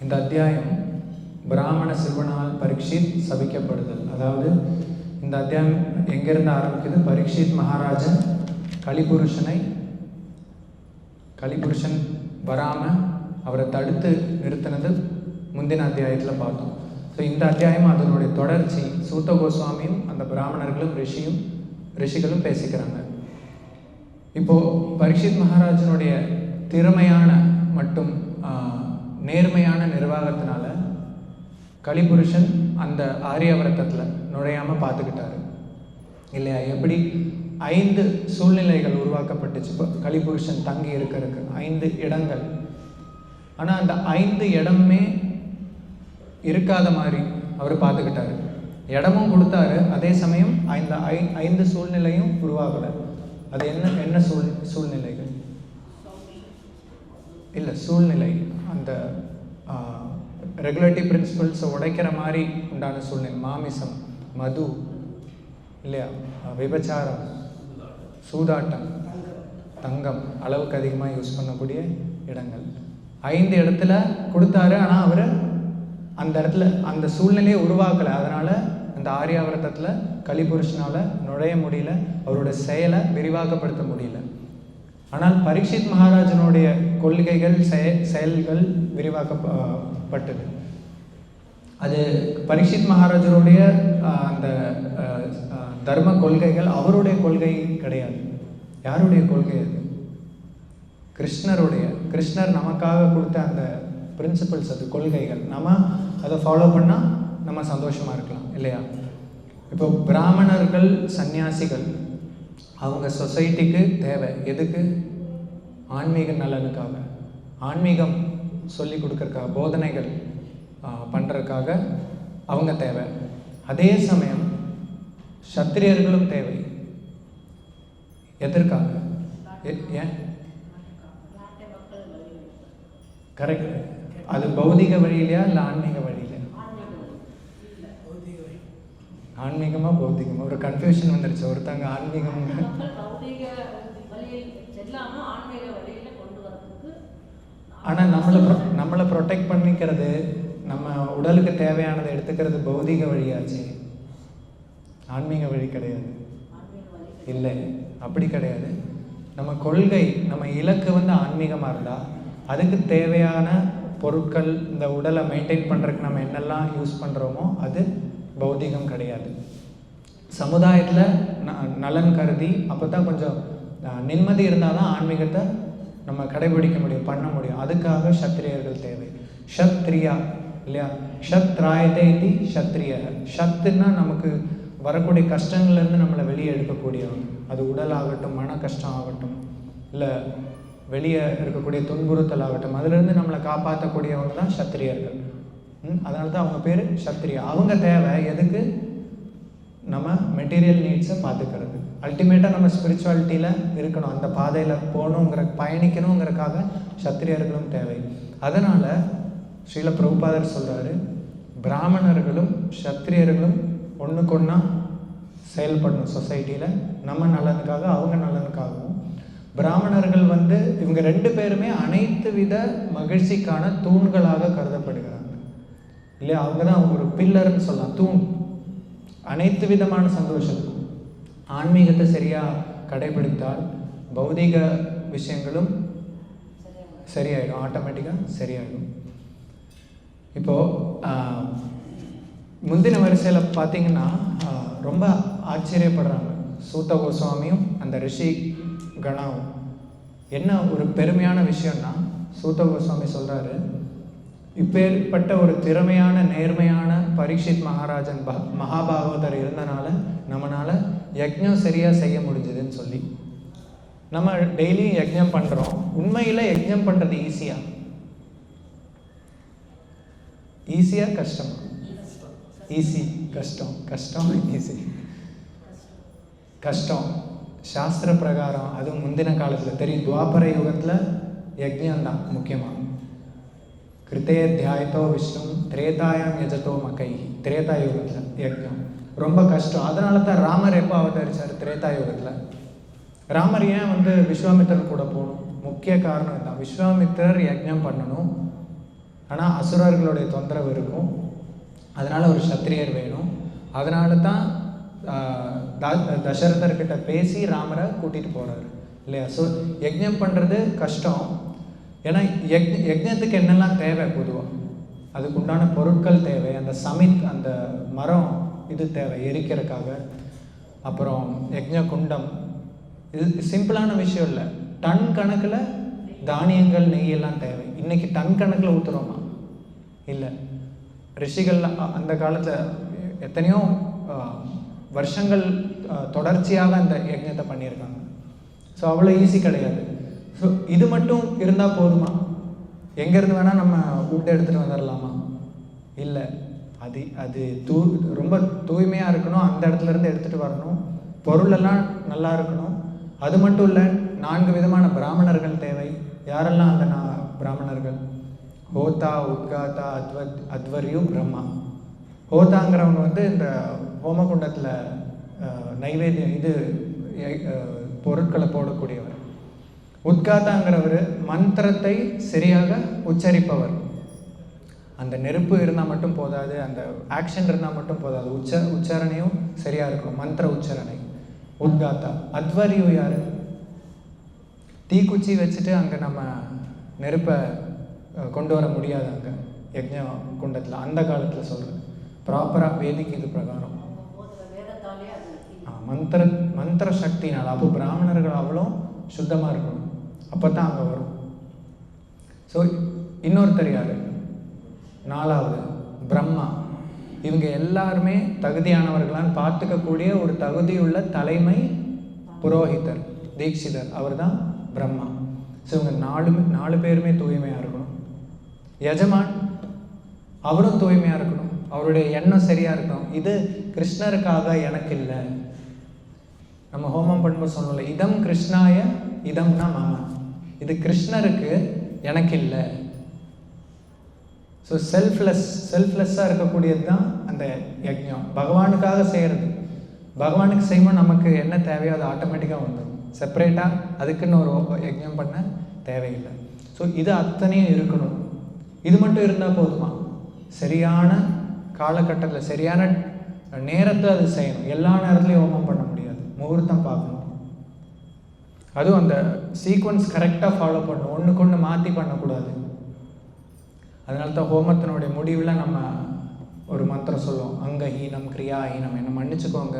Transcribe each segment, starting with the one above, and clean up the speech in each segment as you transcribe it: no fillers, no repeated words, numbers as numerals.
இந்த அத்தியாயம் பிராமண சிறுவனால் பரீட்சித் சபிக்கப்படுதல். அதாவது இந்த அத்தியாயம் எங்கிருந்து ஆரம்பிக்குது? பரீட்சித் மகாராஜன் கலிபுருஷன் வராமல் அவரை தடுத்து நிறுத்தினது முந்தின அத்தியாயத்தில் பார்த்தோம். ஸோ இந்த அத்தியாயம் அதனுடைய தொடர்ச்சி. சூத்த கோஸ்வாமியும் அந்த பிராமணர்களும் ரிஷிகளும் பேசிக்கிறாங்க. இப்போது பரீட்சித் மகாராஜனுடைய திறமையான மற்றும் நேர்மையான நிர்வாகத்தினால கலிபுருஷன் அந்த ஆரியவரத்தத்தில் நுழையாமல் பார்த்துக்கிட்டாரு இல்லையா? எப்படி 5 சூழ்நிலைகள் உருவாக்கப்பட்டுச்சு இப்போ கலிபுருஷன் தங்கி இருக்கிறதுக்கு 5 இடங்கள். ஆனால் அந்த 5 இடமே இருக்காத மாதிரி அவர் பார்த்துக்கிட்டாரு. இடமும் கொடுத்தாரு, அதே சமயம் அந்த 5 சூழ்நிலையும் உருவாகலை. அது என்ன சூழ்நிலைகள் இல்லை, சூழ்நிலை அந்த ரெகுலேட்டிவ் பிரின்சிபல்ஸை உடைக்கிற மாதிரி உண்டான சூழ்நிலை. மாமிசம், மது இல்லையா, விபச்சாரம், சூதாட்டம், தங்கம், அளவுக்கு அதிகமாக யூஸ் பண்ணக்கூடிய இடங்கள் 5 இடத்துல கொடுத்தாரு. ஆனால் அவர் அந்த இடத்துல அந்த சூழ்நிலையை உருவாக்கலை. அதனால் அந்த ஆரியாவரத்தத்தில் கலிபுருஷனால் நுழைய முடியல, அவரோட செயலை விரிவாக்கப்படுத்த முடியல. ஆனால் பரீட்சித் மகாராஜனுடைய கொள்கைகள் செயல்கள் விரிவாக்கப்பட்டது. அது பரீட்சித் மகாராஜனுடைய அந்த தர்ம கொள்கைகள் அவருடைய கொள்கை கிடையாது. யாருடைய கொள்கை அது? கிருஷ்ணர் நமக்காக கொடுத்த அந்த பிரின்சிபல்ஸ், அது கொள்கைகள். நம்ம அதை ஃபாலோ பண்ணால் நம்ம சந்தோஷமாக இருக்கலாம் இல்லையா? இப்போ பிராமணர்கள், சன்னியாசிகள் அவங்க சொசைட்டிக்கு தேவை. எதுக்கு? ஆன்மீக நலனுக்காக, ஆன்மீகம் சொல்லி கொடுக்கறதுக்காக, போதனைகள் பண்ணுறதுக்காக அவங்க தேவை. அதே சமயம் சத்திரியர்களும் தேவை. எதற்காக? ஏன்? கரெக்ட். அது பௌதிக வழியிலையா இல்லை ஆன்மீக வழியில? ஆன்மீகமா பௌதிகமா? ஒரு கன்ஃபியூஷன் வந்துருச்சு. ஒருத்தங்க ஆன்மீகம் ஆனால் நம்மளை ப்ரொடெக்ட் பண்ணிக்கிறது, நம்ம உடலுக்கு தேவையானதை எடுத்துக்கிறது பௌதிக வழியாச்சு, ஆன்மீக வழி கிடையாது. இல்லை, அப்படி கிடையாது. நம்ம கொள்கை, நம்ம இலக்கு ஆன்மீகமாக இருந்தால் அதுக்கு தேவையான பொருட்கள், இந்த உடலை மெயின்டைன் பண்ணுறதுக்கு நம்ம என்னெல்லாம் யூஸ் பண்ணுறோமோ அது பௌதிகம் கிடையாது. சமுதாயத்தில் நலன் கருதி அப்போ தான் கொஞ்சம் நிம்மதி இருந்தால் தான் ஆன்மீகத்தை நம்ம கடைபிடிக்க முடியும், பண்ண முடியும். அதுக்காக சத்திரியர்கள் தேவை. ஷத்ரியா இல்லையா? ஷத்ராயதே இது ஷத்ரிய. ஷத்துன்னா நமக்கு வரக்கூடிய கஷ்டங்கள்லேருந்து நம்மளை வெளியே எடுக்கக்கூடியவங்க. அது உடலாகட்டும், மன கஷ்டம் ஆகட்டும், இல்லை வெளியே இருக்கக்கூடிய துன்புறுத்தல் ஆகட்டும், அதுலேருந்து நம்மளை காப்பாற்றக்கூடியவங்க தான் சத்திரியர்கள். அதனால தான் அவங்க பேர் சத்திரியா. அவங்க தேவை எதுக்கு? நம்ம மெட்டீரியல் நீட்ஸை பார்த்துக்கிறது. அல்டிமேட்டாக நம்ம ஸ்பிரிச்சுவாலிட்டியில் இருக்கணும், அந்த பாதையில் பயணிக்கணுங்கிறதுக்காக சத்திரியர்களும் தேவை. அதனால் ஸ்ரீல பிரபுபாதர் சொல்கிறாரு, பிராமணர்களும் சத்திரியர்களும் ஒன்றுக்கு ஒன்றா செயல்படணும் சொசைட்டியில், நம்ம நலனுக்காக அவங்க நலனுக்காகவும். பிராமணர்கள் இவங்க 2 பேருமே அனைத்து வித மகிழ்ச்சிக்கான தூண்களாக கருதப்படுகிறாங்க இல்லையா? அவங்க தான் ஒரு பில்லர்னு சொல்லலாம், தூண். அனைத்து விதமான சந்தோஷத்துக்கும் ஆன்மீகத்தை சரியாக கடைபிடித்தால் பௌதிக விஷயங்களும் சரியாயிடும், ஆட்டோமேட்டிக்காக சரியாயிடும். இப்போது முந்தின வரிசையில் பார்த்தீங்கன்னா ரொம்ப ஆச்சரியப்படுறாங்க சூத்த கோஸ்வாமியும் அந்த ரிஷி கணாவும். என்ன ஒரு பெருமையான விஷயம்னா, சூத்த கோஸ்வாமி சொல்கிறாரு, இப்பேற்பட்ட ஒரு திறமையான நேர்மையான பரீட்சித் மகாராஜன் மகாபாகவதர் இருந்தனால நம்மளால் யஜ்ஞம் சரியாக செய்ய முடிஞ்சதுன்னு சொல்லி. நம்ம டெய்லி யஜ்ஞம் பண்ணுறோம். உண்மையில் யஜ்ஞம் பண்ணுறது ஈஸியாக கஷ்டமா? ஈஸி, கஷ்டம் ஈஸி. கஷ்டம் சாஸ்திர பிரகாரம், அதுவும் முந்தின காலத்தில் தெரியும். துவாபர யுகத்தில் யஜ்ஞம் தான் முக்கியமாக. கிருத்தே தியாயத்தோ விஷ்ணு திரேதாயம் யஜதோ மகை. திரேதா யுகத்தில் யஜ்ஞம் ரொம்ப கஷ்டம். அதனால தான் ராமர் எப்போ அவதரிச்சார்? திரேதா யுகத்தில். ராமர் ஏன் விஸ்வாமித்திரர் கூட போகணும்? முக்கிய காரணம் தான், விஸ்வாமித்திரர் யஜ்ஞம் பண்ணணும், ஆனால் அசுரர்களுடைய தொந்தரவு இருக்கும். அதனால் ஒரு சத்திரியர் வேணும். அதனால தான் தசரதர்கிட்ட பேசி ராமரை கூட்டிகிட்டு போகிறாரு இல்லையா? ஸோ யஜ்ஞம் பண்ணுறது கஷ்டம். ஏன்னா யஜ்ஞத்துக்கு என்னெல்லாம் தேவை பொதுவாக, அதுக்கு உண்டான பொருட்கள் தேவை. அந்த அந்த மரம் இது தேவை எரிக்கிறதுக்காக. அப்புறம் யஜ்ஞ குண்டம், இது சிம்பிளான விஷயம் இல்லை. டன் கணக்கில் தானியங்கள் நெய்யெல்லாம் தேவை. இன்றைக்கி டன் கணக்கில் ஊற்றுறோமா? இல்லை. ரிஷிகள் அந்த காலத்தில் எத்தனையோ வருஷங்கள் தொடர்ச்சியாக அந்த யஜ்ஞத்தை பண்ணியிருக்காங்க. ஸோ அவ்வளோ ஈஸி கிடையாது. ஸோ இது மட்டும் இருந்தால் போதுமா? எங்கேருந்து வேணால் நம்ம ஃபுட் எடுத்துகிட்டு வந்துடலாமா? இல்லை. அது ரொம்ப தூய்மையாக இருக்கணும். அந்த இடத்துலேருந்து எடுத்துகிட்டு வரணும். பொருளெல்லாம் நல்லா இருக்கணும். அது மட்டும் இல்லை, 4 விதமான பிராமணர்கள் தேவை. யாரெல்லாம் அந்த பிராமணர்கள்? ஹோதா, உத்காதா, அத்வர்யு, பிரம்மா. ஹோதாங்கிறவங்க வந்து இந்த ஹோமகுண்டத்தில் நைவேத்தியம் இது பொருட்களை போடக்கூடியவர். உத்காதாங்கிறவர் மந்திரத்தை சரியாக உச்சரிப்பவர். அந்த நெருப்பு இருந்தால் மட்டும் போதாது, அந்த ஆக்ஷன் இருந்தால் மட்டும் போதாது, உச்சாரணையும் சரியாக இருக்கும், மந்திர உச்சாரணை. உத்காத்தா. அத்வர்யு யார்? தீக்குச்சி வச்சுட்டு அங்கே நம்ம நெருப்பை கொண்டு வர முடியாது அங்கே யஜ்ஞ குண்டத்தில், அந்த காலத்தில் சொல்கிறது. ப்ராப்பராக வேதிக்கு இது பிரகாரம் மந்திர சக்தினால். அப்போ பிராமணர்கள் அவ்வளோ சுத்தமாக இருக்கணும், அப்போ தான் அங்கே வரும். ஸோ இன்னொருத்தர் யார்? 4வது பிரம்மா. இவங்க எல்லாருமே தகுதியானவர்களான்னு பார்த்துக்கக்கூடிய ஒரு தகுதியுள்ள தலைமை புரோஹிதர், தீட்சிதர், அவர் தான் பிரம்மா. ஸோ இவங்க 4 பேருமே தூய்மையாக இருக்கணும். யஜமான் அவரும் தூய்மையாக இருக்கணும், அவருடைய எண்ணம் சரியாக இருக்கணும். இது கிருஷ்ணருக்காக, எனக்கு இல்லை. நம்ம ஹோமம் பண்ணும்போது சொன்னோம்ல, இதம் கிருஷ்ணாய இதம்னா மம. இது கிருஷ்ணருக்கு, எனக்கு இல்லை. ஸோ செல்ஃப்லெஸ்ஸாக இருக்கக்கூடியது தான் அந்த யஜ்ஞம். பகவானுக்காக செய்கிறது. பகவானுக்கு செய்யும்போது நமக்கு என்ன தேவையோ அது ஆட்டோமேட்டிக்காக வந்துடும். செப்பரேட்டாக அதுக்குன்னு ஒரு யஜ்ஞம் பண்ண தேவையில்லை. ஸோ இது அத்தனையும் இருக்கணும். இது மட்டும் இருந்தால் போதுமா? சரியான காலகட்டத்தில் சரியான நேரத்தில் அது செய்யணும். எல்லா நேரத்துலையும் ஹோமம் பண்ண முடியாது, முகூர்த்தம் பார்க்கணும். அதுவும் அந்த சீக்வன்ஸ் கரெக்டாக ஃபாலோ பண்ணணும், ஒன்றுக்கு ஒன்று மாற்றி பண்ணக்கூடாது. அதனால தான் ஹோமத்தினுடைய முடிவில் நம்ம ஒரு மந்திரம் சொல்லுவோம், அங்கஹீனம் கிரியாஹீனம், என்னை மன்னிச்சுக்கோங்க,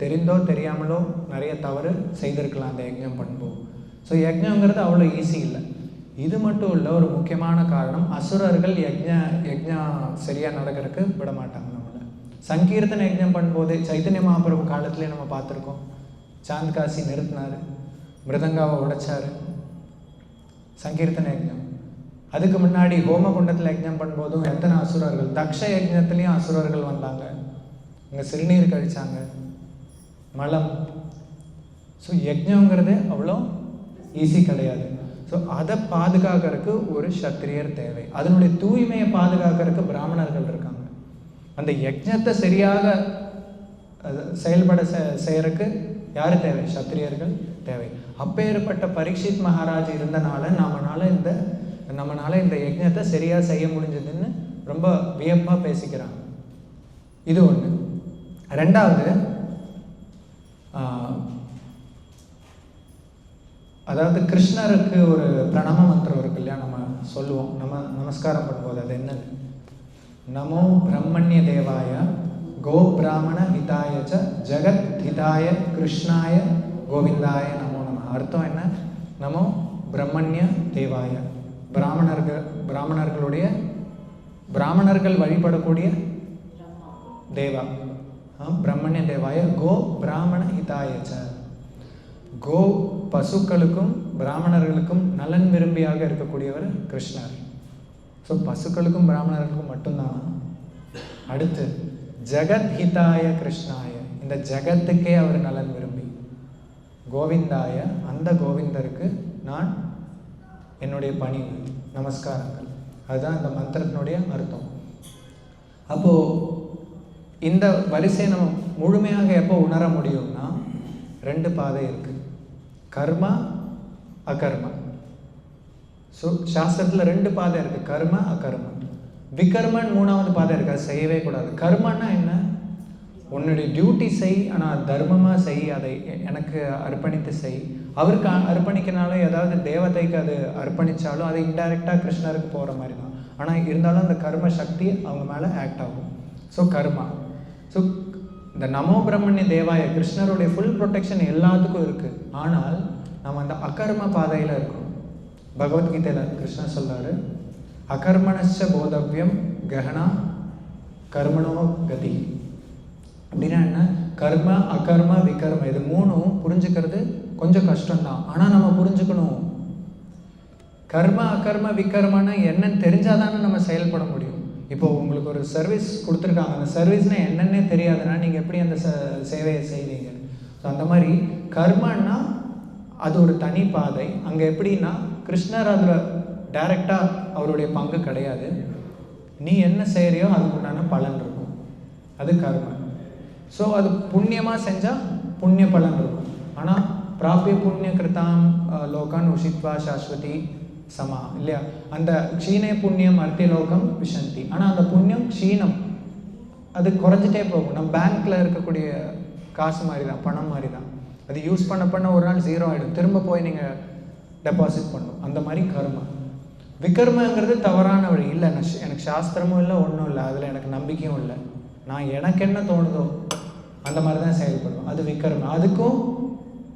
தெரிந்தோ தெரியாமலோ நிறைய தவறு செய்திருக்கலாம் அந்த யஜ்ஞம் பண்ணும்போது. ஸோ யஜ்ஞங்கிறது அவ்வளோ ஈஸி இல்லை. இது மட்டும் இல்லை, ஒரு முக்கியமான காரணம், அசுரர்கள் யஜ்ஞம் சரியாக நடக்கிறதுக்கு விட மாட்டாங்க நம்மளை. சங்கீர்த்தன யஜ்ஞம் பண்ணும்போது சைத்தன்ய மகாபிரபு காலத்துலேயே நம்ம பார்த்துருக்கோம். சாந்த் காசி நிறுத்தினார், மிருதங்காவை உடைச்சார், சங்கீர்த்தன யஜ்ஞம். அதுக்கு முன்னாடி ஹோமகுண்டத்தில் யஜ்ஞம் பண்ணும்போதும் எத்தனை அசுரர்கள், தக்ஷ யஜ்ஞத்துலேயும் அசுரர்கள் வந்தாங்க, இங்கே சிறுநீர் கழிச்சாங்க, மலம். ஸோ யஜ்ஞங்கிறது அவ்வளோ ஈஸி கிடையாது. ஸோ அதை பாதுகாக்கிறதுக்கு ஒரு சத்திரியர் தேவை. அதனுடைய தூய்மையை பாதுகாக்கிறதுக்கு பிராமணர்கள் இருக்காங்க. அந்த யஜ்ஞத்தை சரியாக செயல்பட செய்யறதுக்கு யார் தேவை? சத்திரியர்கள் தேவை. அப்பேற்பட்ட பரீட்சித் மகாராஜ் இருந்தனால நம்மளால இந்த யஜ்ஞத்தை சரியாக செய்ய முடிஞ்சதுன்னு ரொம்ப வியப்பாக பேசிக்கிறாங்க. இது ஒன்று. ரெண்டாவது, அதாவது கிருஷ்ணருக்கு ஒரு பிரணாம மந்திரம் இருக்கு இல்லையா, நம்ம சொல்லுவோம், நமஸ்காரம் பண்ணும்போது. அது என்னது? நமோ பிரம்மண்ய தேவாய கோ பிராமண ஹிதாய ச ஜெகத் ஹிதாய கிருஷ்ணாய கோவிந்தாய நமோ நம. அர்த்தம் என்ன? நமோ பிரம்மண்ய தேவாய, பிராமணர்கள் வழிபடக்கூடிய தேவா, பிரம்மண்ய தேவாய கோ பிராமண ஹிதாய ச. கோ பசுக்களுக்கும் பிராமணர்களுக்கும் நலன் விரும்பியாக இருக்கக்கூடியவர் கிருஷ்ணர். ஸோ பசுக்களுக்கும் பிராமணர்களுக்கும் மட்டும்தானா? அடுத்து ஜெகத் ஹிதாய கிருஷ்ணாய, இந்த ஜெகத்துக்கே அவர் நலன் விரும்பி. கோவிந்தாய, அந்த கோவிந்தருக்கு நான் என்னுடைய பணிவு, நமஸ்காரங்கள். அதுதான் இந்த மந்திரத்தினுடைய அர்த்தம். அப்போது இந்த வரிசையை நம்ம முழுமையாக எப்போ உணர முடியும்னா, 2 பாதை இருக்குது, கர்மா அகர்மா. ஸோ சாஸ்திரத்தில் 2 பாதை இருக்குது, கர்ம அகர்ம. விகர்மன் 3வது பாதை இருக்குது, அது செய்யவே கூடாது. கர்மன்னா என்ன? உன்னுடைய டியூட்டி செய், ஆனால் தர்மமாக செய், அதை எனக்கு அர்ப்பணித்து செய். அவருக்கு அர்ப்பணிக்கனாலும் ஏதாவது தேவதைக்கு அது அர்ப்பணித்தாலும் அது இன்டைரக்டாக கிருஷ்ணருக்கு போகிற மாதிரி தான். ஆனால் இருந்தாலும் அந்த கர்ம சக்தி அவங்க மேலே ஆக்ட் ஆகும். ஸோ கர்மா. ஸோ இந்த நமோ பிரம்மண்ய தேவாய கிருஷ்ணருடைய ஃபுல் ப்ரொடெக்ஷன் எல்லாத்துக்கும் இருக்குது. ஆனால் நம்ம அந்த அகர்ம பாதையில் இருக்கணும். பகவத்கீதையில் கிருஷ்ணர் சொல்கிறாரு, அகர்மணச்ச போதவ்யம் கஹனா கர்மணோ கதி. அப்படின்னா என்ன? கர்ம அகர்ம விகர்ம இது 3ம் புரிஞ்சுக்கிறது கொஞ்சம் கஷ்டம்தான். ஆனால் நம்ம புரிஞ்சுக்கணும். கர்ம அகர்ம விகர்மன்னு என்னன்னு தெரிஞ்சால் தானே நம்ம செயல்பட முடியும். இப்போது உங்களுக்கு ஒரு சர்வீஸ் கொடுத்துருக்காங்க, அந்த சர்வீஸ்னால் என்னென்னே தெரியாதுன்னா நீங்கள் எப்படி அந்த சேவையை செய்வீங்க? ஸோ அந்த மாதிரி கர்மன்னா அது ஒரு தனி பாதை. அங்கே எப்படின்னா கிருஷ்ணர் அதில் டைரெக்டாக அவருடைய பங்கு கிடையாது. நீ என்ன செய்கிறியோ அதுக்கு உண்டான பலன் இருக்கும், அது கர்ம. ஸோ அது புண்ணியமாக செஞ்சால் புண்ணிய பலன் இருக்கும். ஆனால் பிராபிய புண்ணிய கிருத்தாம் லோகான் உஷித்வா சாஸ்வதி சமா இல்லையா? அந்த க்ஷீணே புண்ணியம் அர்த்திய லோகம் விஷந்தி. ஆனால் அந்த புண்ணியம் க்ஷீணம், அது குறைஞ்சிட்டே போகும். நம்ம பேங்க்கில் இருக்கக்கூடிய காசு மாதிரி தான், பணம் மாதிரி தான். அது யூஸ் பண்ண ஒரு நாள் 0 ஆகிடும், திரும்ப போய் நீங்கள் டெபாசிட் பண்ணணும். அந்த மாதிரி கர்மா. விகர்மங்கிறது தவறான வழி. இல்லை எனக்கு சாஸ்திரமும் இல்லை, ஒன்றும் இல்லை, அதில் எனக்கு நம்பிக்கையும் இல்லை, நான் எனக்கு என்ன தோணுதோ அந்த மாதிரி தான் செயல்படுவோம். அது விகர்ம. அதுக்கும்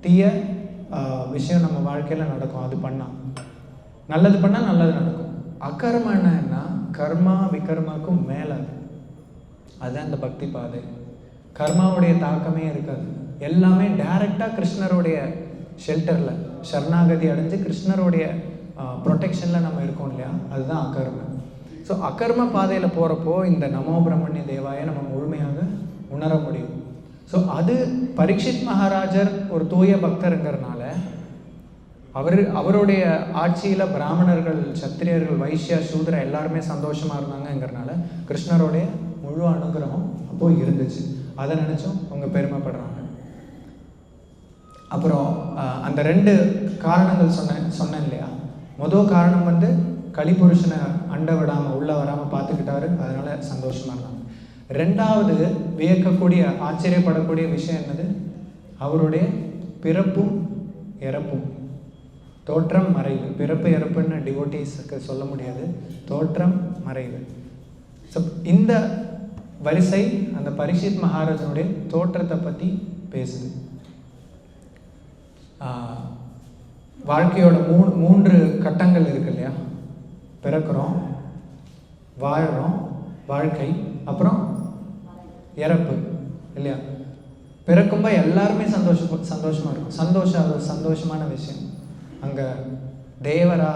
தீய விஷயம் நம்ம வாழ்க்கையில் நடக்கும். அது பண்ணால் நல்லது பண்ணால் நல்லது நடக்கும். அகர்ம என்னன்னா கர்மா விகர்மாக்கும் மேலே, அதுதான் இந்த பக்தி பாதை. கர்மாவுடைய தாக்கமே இருக்காது, எல்லாமே டைரெக்டாக கிருஷ்ணருடைய ஷெல்டரில் சரணாகதி அடைஞ்சு கிருஷ்ணருடைய ப்ரொடெக்ஷனில் நம்ம இருக்கோம் இல்லையா? அதுதான் அகர்ம. ஸோ அகர்ம பாதையில் போகிறப்போ இந்த நமோ பிரம்மண்ய தேவாயை நம்ம முழுமையாக உணர முடியும். ஸோ அது பரீட்சித் மகாராஜர் ஒரு தூய பக்தருங்கிறனால அவருடைய ஆட்சியில் பிராமணர்கள், சத்திரியர்கள், வைஷ்யா, சூத்ர எல்லாருமே சந்தோஷமாக இருந்தாங்கங்கிறனால கிருஷ்ணருடைய முழு அனுகிரகம் அப்போது இருந்துச்சு. அதை நினச்சும் அவங்க பெருமைப்படுறாங்க. அப்புறம் அந்த 2 காரணங்கள் சொன்னேன் இல்லையா? முதல் காரணம் வந்து கலிபுருஷனை அண்ட விடாமல் உள்ளே வராமல் பார்த்துக்கிட்டாரு, அதனால் சந்தோஷமாக இருந்தாங்க. 2வது வியக்கக்கூடிய ஆச்சரியப்படக்கூடிய விஷயம் என்னது? அவருடைய பிறப்பும் இறப்பும், தோற்றம் மறைவு. பிறப்பு இறப்புன்னு டிவோட்டீஸுக்கு சொல்ல முடியாது, தோற்றம் மறைவு. ஸோ இந்த வரிசை அந்த பரீட்சித் மகாராஜனுடைய தோற்றத்தை பற்றி பேசுது. வாழ்க்கையோட 3 கட்டங்கள் இருக்கு இல்லையா? பிறக்கிறோம், வாழ்கிறோம், வாழ்க்கை, அப்புறம் இறப்பு இல்லையா? பிறக்கும்போது எல்லாருமே சந்தோஷமாக இருக்கும். சந்தோஷமான விஷயம். அங்கே தேவரா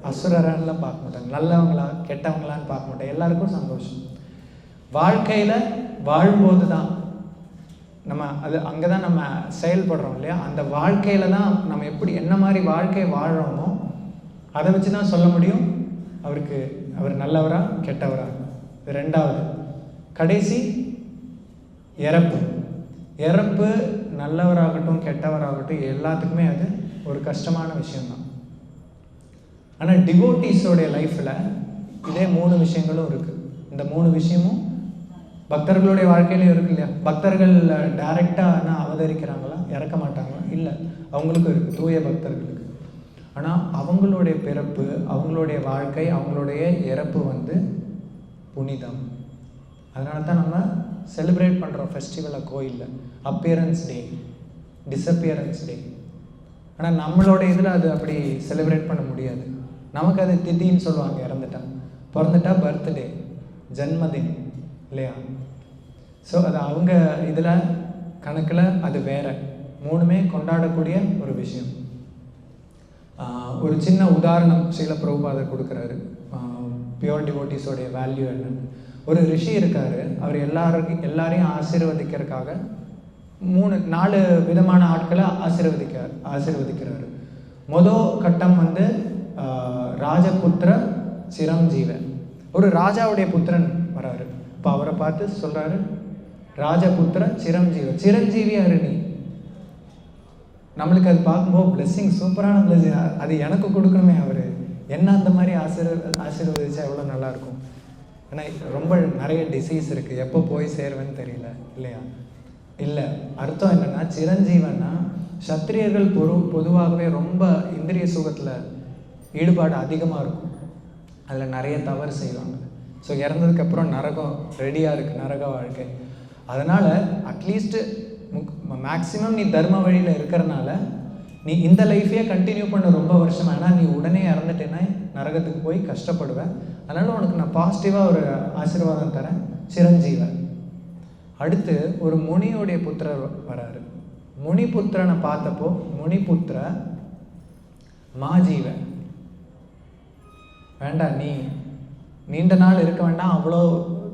அசுரரான்லாம் பார்க்க மாட்டாங்க, நல்லவங்களா கெட்டவங்களான்னு பார்க்க மாட்டாங்க, எல்லாருக்கும் சந்தோஷம். வாழ்க்கையில் வாழும்போது தான் நம்ம அங்கே தான் நம்ம செயல்படுறோம் இல்லையா? அந்த வாழ்க்கையில் தான் நம்ம எப்படி என்ன மாதிரி வாழ்க்கை வாழ்கிறோமோ அதை வச்சு தான் சொல்ல முடியும் அவர் நல்லவரா கெட்டவரா. 2வது கடைசி இறப்பு நல்லவராகட்டும் கெட்டவராகட்டும் எல்லாத்துக்குமே அது ஒரு கஷ்டமான விஷயம்தான். ஆனால் டிவோட்டீஸோடைய லைஃப்பில் இதே 3 விஷயங்களும் இருக்குது. இந்த 3 விஷயமும் பக்தர்களுடைய வாழ்க்கையிலையும் இருக்கு இல்லையா? பக்தர்கள் டைரெக்டாக அவதரிக்கிறாங்களா, இறக்க மாட்டாங்களா? இல்லை, அவங்களுக்கும் இருக்குது, தூய பக்தர்களுக்கு. ஆனால் அவங்களுடைய பிறப்பு, அவங்களுடைய வாழ்க்கை, அவங்களுடைய இறப்பு வந்து புனிதம். அதனால தான் நம்ம செலிப்ரேட் பண்ணுறோம் ஃபெஸ்டிவலை கோயிலில். அப்பியரன்ஸ் டே, டிஸப்பியரன்ஸ் டே. ஆனால் நம்மளோட இதில் அது அப்படி செலிப்ரேட் பண்ண முடியாது. நமக்கு அது திதின்னு சொல்லுவாங்க, பிறந்துட்டா பர்த்டே, ஜன்மதின் இல்லையா? ஸோ அது அவங்க இதில் கணக்கில் அது வேறு. 3மே கொண்டாடக்கூடிய ஒரு விஷயம். ஒரு சின்ன உதாரணம் ஸ்ரீல பிரபுபாதர் கொடுக்குறாரு, பியோர் டிவோட்டிஸோடைய வேல்யூ என்னன்னு. ஒரு ரிஷி இருக்கார், அவர் எல்லாரையும் ஆசீர்வதிக்கிறதுக்காக 4 விதமான ஆட்களை ஆசீர்வதிக்கிறாரு. மொதல் கட்டம் வந்து ராஜபுத்திர சிரஞ்சீவன். ஒரு ராஜாவுடைய புத்திரன் வராரு. இப்போ அவரை பார்த்து சொல்கிறாரு, ராஜபுத்திர சிரஞ்சீவி அருணி. நம்மளுக்கு அது பார்க்கும்போது பிளெஸ்ஸிங், சூப்பரான பிளெஸ்ஸிங், அது எனக்கு கொடுக்கணுமே அவர், என்ன அந்த மாதிரி ஆசீர்வதிச்சா எவ்வளோ நல்லாயிருக்கும். ஏன்னா ரொம்ப நிறைய டிசீஸ் இருக்குது, எப்போ போய் சேருவேன்னு தெரியல இல்லையா? இல்லை, அர்த்தம் என்னென்னா சிரஞ்சீவன்னா சத்திரியர்கள் பொதுவாகவே ரொம்ப இந்திரிய சுகத்தில் ஈடுபாடு அதிகமாக இருக்கும், அதில் நிறைய தவறு செய்வாங்க. ஸோ இறந்ததுக்கப்புறம் நரகம் ரெடியாக இருக்குது, நரக வாழ்க்கை. அதனால் அட்லீஸ்ட்டு மேக்ஸிமம் நீ தர்ம வழியில் இருக்கிறனால நீ இந்த லைஃபையே கண்டினியூ பண்ண ரொம்ப வருஷம். ஆனால் நீ உடனே இறந்துட்டேன்னா நரகத்துக்கு போய் கஷ்டப்படுவேன். அதனால் உனக்கு நான் பாசிட்டிவாக ஒரு ஆசீர்வாதம் தரேன், சிரஞ்சீவன். அடுத்து ஒரு முனியோடைய புத்திரர் வராரு. முனிபுத்திரனை பார்த்தப்போ முனிபுத்திர மாஜீவ, வேண்டாம் நீ நீண்ட நாள் இருக்க வேண்டாம், அவ்வளோ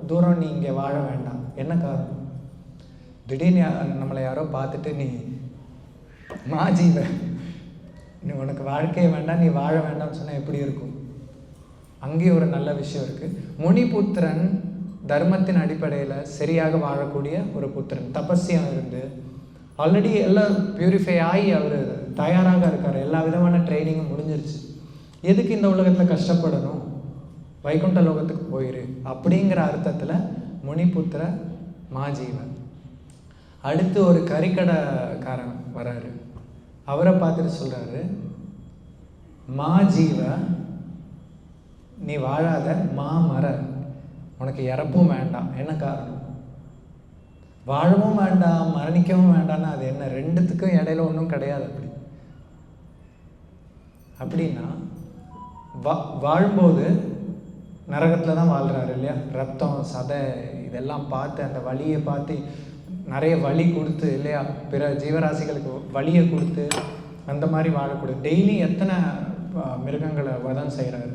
தூரம் நீ இங்கே வாழ வேண்டாம். என்ன காரணம்? திடீர்னு நம்மளை யாரோ பார்த்துட்டு நீ மாஜீவ, நீ உனக்கு வாழ்க்கையே வேண்டாம், நீ வாழ வேண்டாம்னு சொன்னால் எப்படி இருக்கும்? அங்கேயும் ஒரு நல்ல விஷயம் இருக்குது. முனிபுத்திரன் தர்மத்தின் அடிப்படையில் சரியாக வாழக்கூடிய ஒரு புத்திரன், தபஸ்யாக இருந்து ஆல்ரெடி எல்லாம் பியூரிஃபை ஆகி அவர் தயாராக இருக்கார், எல்லா விதமான ட்ரைனிங்கும் முடிஞ்சிருச்சு. எதுக்கு இந்த உலகத்தில் கஷ்டப்படணும், வைகுண்ட லோகத்துக்கு போயிரு அப்படிங்கிற அர்த்தத்தில் முனிபுத்திர மாஜீவன். அடுத்து ஒரு கறிக்கடைக்காரன் வராரு, அவரை பார்த்துட்டு சொல்கிறாரு, மாஜீவ நீ வாழாத மாமர, உனக்கு இறப்பும் வேண்டாம். என்ன காரணம்? வாழவும் வேண்டாம் மரணிக்கவும் வேண்டாம்னா அது என்ன? ரெண்டுத்துக்கும் இடையில ஒன்றும் கிடையாது. அப்படின்னா வாழும்போது நரகத்தில் தான் வாழ்கிறாரு இல்லையா? ரத்தம் சதை இதெல்லாம் பார்த்து அந்த வலியை பார்த்து நிறைய வலி கொடுத்து இல்லையா, பிற ஜீவராசிகளுக்கு வலியை கொடுத்து அந்த மாதிரி வாழக்கூடாது. டெய்லி எத்தனை மிருகங்களை வதம் செய்கிறாரு.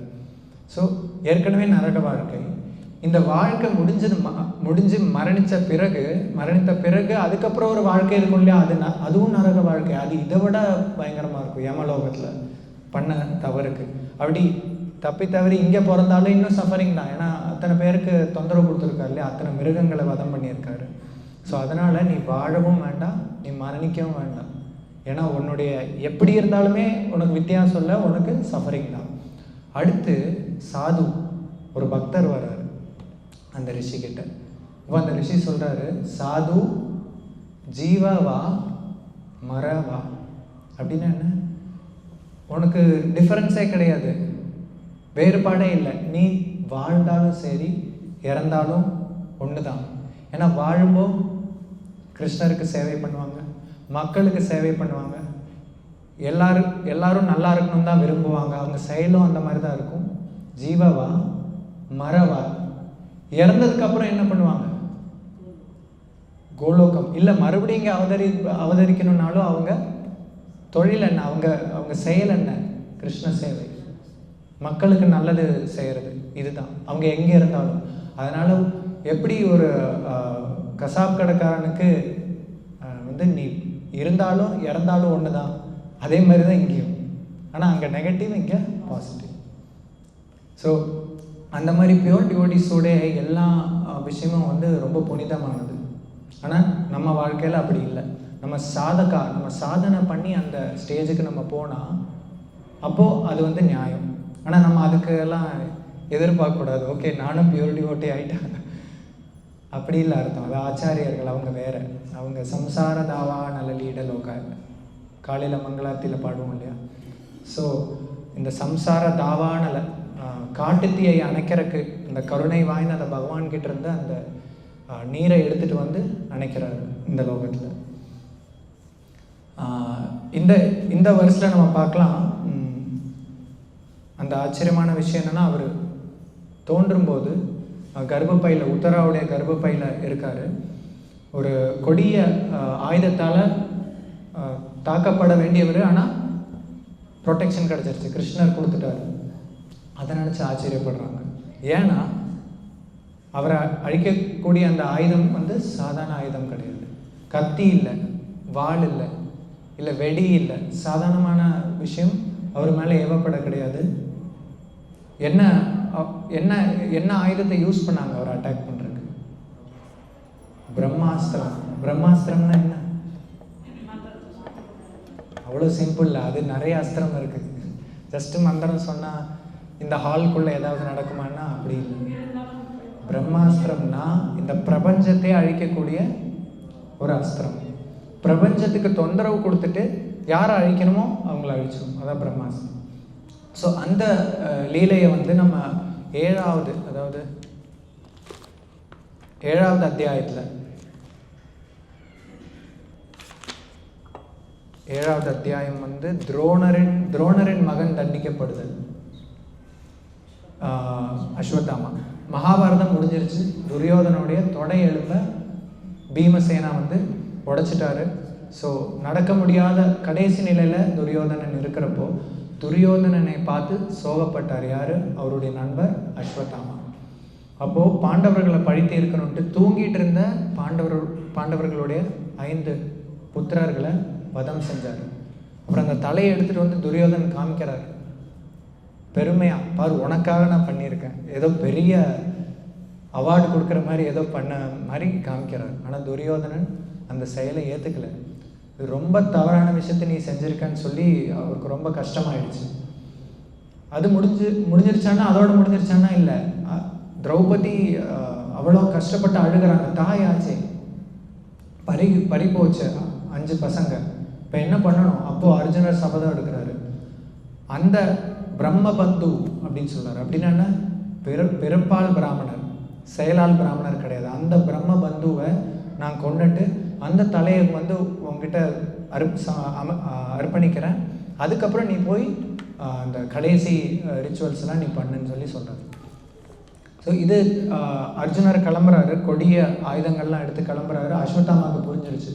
ஸோ ஏற்கனவே நரக வாழ்க்கை. இந்த வாழ்க்கை முடிஞ்சு மரணித்த பிறகு அதுக்கப்புறம் ஒரு வாழ்க்கை இருக்கும் இல்லையா, அதுவும் நரக வாழ்க்கை. அது இதை விட பயங்கரமாக இருக்கும். யமலோகத்தில் பண்ண தவறுக்கு அப்படி தவறி இங்கே பிறந்தாலும் இன்னும் சஃபரிங் தான். ஏன்னா அத்தனை பேருக்கு தொந்தரவு கொடுத்துருக்காரு இல்லையா, அத்தனை மிருகங்களை வதம் பண்ணியிருக்காரு. ஸோ அதனால் நீ வாழவும் வேண்டாம், நீ மரணிக்கவும் வேண்டாம். ஏன்னா உன்னுடைய எப்படி இருந்தாலுமே உனக்கு வித்தியாசம் இல்லை, உனக்கு சஃபரிங் தான். அடுத்து சாது ஒரு பக்தர் வர்றாரு அந்த ரிஷிக்கிட்ட. இப்போ அந்த ரிஷி சொல்கிறாரு, சாது ஜீவவா மரவா அப்படின்னா என்ன? உனக்கு டிஃப்ரென்ஸே கிடையாது, வேறுபாடே இல்லை. நீ வாழ்ந்தாலும் சரி இறந்தாலும் ஒன்று தான். ஏன்னா வாழும்போது கிருஷ்ணருக்கு சேவை பண்ணுவாங்க, மக்களுக்கு சேவை பண்ணுவாங்க, எல்லாரும் நல்லா இருக்கணும் தான் விரும்புவாங்க, அவங்க செயலும் அந்த மாதிரி தான் இருக்கும். ஜீவவா மரவா, இறந்ததுக்கப்புறம் என்ன பண்ணுவாங்க? கோலோகம் இல்லை, மறுபடியும் இங்கே அவதரிக்கணும்னாலும் அவங்க தொழில் என்ன, அவங்க செயல் என்ன? கிருஷ்ண சேவை, மக்களுக்கு நல்லது செய்கிறது, இதுதான் அவங்க எங்கே இருந்தாலும். அதனால் எப்படி ஒரு கசாப் கடைக்காரனுக்கு நீ இருந்தாலும் இறந்தாலும் ஒன்று தான், அதே மாதிரி தான் இங்கேயும். ஆனால் அங்கே நெகட்டிவ், இங்கே பாசிட்டிவ். ஸோ அந்த மாதிரி பியூர் டிவோட்டிஸோட எல்லா விஷயமும் ரொம்ப புனிதமானது. ஆனால் நம்ம வாழ்க்கையில் அப்படி இல்லை. நம்ம சாதனை பண்ணி அந்த ஸ்டேஜுக்கு நம்ம போனால் அப்போது அது நியாயம். ஆனால் நம்ம அதுக்கெல்லாம் எதிர்பார்க்கக்கூடாது. ஓகே நானும் பியூர் டிவோட்டி ஆகிட்டேன் அப்படி இல்லை அர்த்தம். அது ஆச்சாரியர்கள், அவங்க வேறு. அவங்க சம்சார தாவா நல்ல லீடலோக காலையில் மங்களாத்தியில் பாடுவோம் இல்லையா. ஸோ இந்த சம்சார தாவா நல காட்டுத்தீயை அணைக்கிறதுக்கு இந்த கருணை வாய்ந்த அந்த பகவான்கிட்ட இருந்து அந்த நீரை எடுத்துகிட்டு அணைக்கிறாரு இந்த லோகத்தில். இந்த வருஷத்தில் நம்ம பார்க்கலாம். அந்த ஆச்சரியமான விஷயம் என்னென்னா, அவர் தோன்றும்போது கர்ப்பப்பையில், உத்தராவுடைய கர்ப்பப்பையில் இருக்கார். ஒரு கொடிய ஆயுதத்தால் தாக்கப்பட வேண்டியவர், ஆனால் ப்ரொடெக்ஷன் கிடச்சிருச்சு, கிருஷ்ணர் கொடுத்துட்டாரு. அதை நினச்சி ஆச்சரியப்படுறாங்க. ஏன்னா அவரை அழிக்கக்கூடிய அந்த ஆயுதம் சாதாரண ஆயுதம் கிடையாது. கத்தி இல்லை, வாள் இல்லை வெடி இல்லை, சாதாரணமான விஷயம் அவர் மேலே ஏவப்பட கிடையாது. என்ன என்ன என்ன ஆயுதத்தை யூஸ் பண்ணாங்க அவர் அட்டாக் பண்ணுறதுக்கு? பிரம்மாஸ்திரம். பிரம்மாஸ்திரம்னா என்ன? அவ்வளோ சிம்பிள். அது நிறைய அஸ்திரம் இருக்குது. ஜஸ்ட்டு மந்திரம் சொன்னால் இந்த ஹால்குள்ளே ஏதாவது நடக்குமான்னா அப்படி இல்லை. பிரம்மாஸ்திரம்னா இந்த பிரபஞ்சத்தை அழிக்கக்கூடிய ஒரு அஸ்திரம். பிரபஞ்சத்துக்கு தொந்தரவு கொடுத்துட்டு யாரை அழிக்கணுமோ அவங்கள அழிச்சிடும். அதான் பிரம்மாஸ்திரம். ஸோ அந்த லீலையை வந்து நம்ம அதாவது 7வது அத்தியாயத்தில் 7வது அத்தியாயம் வந்து துரோணரின் மகன் தண்டிக்கப்படுதல். அஸ்வத்தாமா. மகாபாரதம் முடிஞ்சிருச்சு. துரியோதனுடைய தொடை எலும்ப பீமசேனா வந்து உடைச்சிட்டாரு. ஸோ நடக்க முடியாத கடைசி நிலையில் துரியோதனன் இருக்கிறப்போ துரியோதனனை பார்த்து சோகப்பட்டார். யார்? அவருடைய நண்பர் அஸ்வத்தாமா. அப்போது பாண்டவர்களை பழித்து இருக்கணும்ட்டு தூங்கிட்டு இருந்த பாண்டவர்களுடைய 5 புத்திரர்களை வதம் செஞ்சார். அப்புறம் அந்த தலையை எடுத்துகிட்டு வந்து துரியோதனன் காமிக்கிறார். பெருமையாக, பாரு உனக்காக நான் பண்ணியிருக்கேன், ஏதோ பெரிய அவார்டு கொடுக்குற மாதிரி ஏதோ பண்ண மாதிரி காமிக்கிறார். ஆனால் துரியோதனன் அந்த செயலை ஏற்றுக்கலை. இது ரொம்ப தவறான விஷயத்தை நீ செஞ்சுருக்கன்னு சொல்லி அவருக்கு ரொம்ப கஷ்டமாயிடுச்சு. அது முடிஞ்சிருச்சான்னா அதோட முடிஞ்சிருச்சான்னா இல்லை. திரௌபதி அவ்வளோ கஷ்டப்பட்டு அழுகிறாங்க. தாயாச்சே, பறி போச்சு 5 பசங்க. இப்போ என்ன பண்ணணும்? அப்போது அர்ஜுனர் சபதம் எடுக்கிறாரு. அந்த பிரம்மபந்து அப்படின்னு சொல்கிறார். அப்படின்னா என்ன? பிறப்பால் பிராமணர், செயலால் பிராமணர் கிடையாது. அந்த பிரம்மபந்துவை நான் கொண்டுட்டு அந்த தலையை வந்து உங்ககிட்ட அர்ப்பணிக்கிறேன். அதுக்கப்புறம் நீ போய் அந்த கடைசி ரிச்சுவல்ஸ்லாம் நீ பண்ணுன்னு சொல்லி சொல்கிறாரு. ஸோ இது அர்ஜுனர் கிளம்புறாரு, கொடிய ஆயுதங்கள்லாம் எடுத்து கிளம்புறாரு. அஸ்வத்தாமாவுக்கு புரிஞ்சிருச்சு,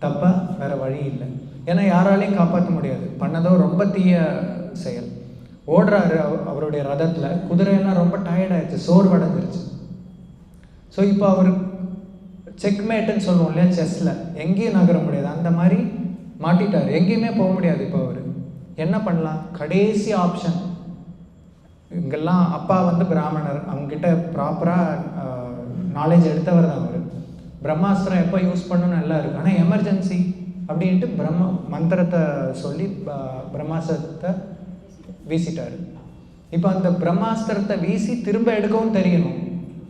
தப்பா வேற வழி இல்லை. ஏன்னா யாராலையும் காப்பாற்ற முடியாது, பண்ணதோ ரொம்ப தீய செயல். ஓடுறாரு அவருடைய ரதத்தில். குதிரையெல்லாம் ரொம்ப டயர்டாயிடுச்சு, சோர்வடைஞ்சிருச்சு. ஸோ இப்போ அவர் செக்மேட்டுன்னு சொல்லுவோம் இல்லையா, செஸ்ஸில் எங்கேயும் நகர முடியாது, அந்த மாதிரி மாட்டிட்டார். எங்கேயுமே போக முடியாது. இப்போ அவர் என்ன பண்ணலாம்? கடைசி ஆப்ஷன். இங்கெல்லாம் அப்பா வந்து பிராமணர், அவங்ககிட்ட ப்ராப்பராக நாலேஜ் எடுத்தவர் தான் அவர். பிரம்மாஸ்திரம் எப்போ யூஸ் பண்ணணும்னு எல்லாம் இருக்குது. ஆனால் எமர்ஜென்சி அப்படின்ட்டு மந்திரத்தை சொல்லி பிரம்மாஸ்திரத்தை வீசிட்டார். இப்போ அந்த பிரம்மாஸ்திரத்தை வீசி திரும்ப எடுக்கவும் தெரியணும்.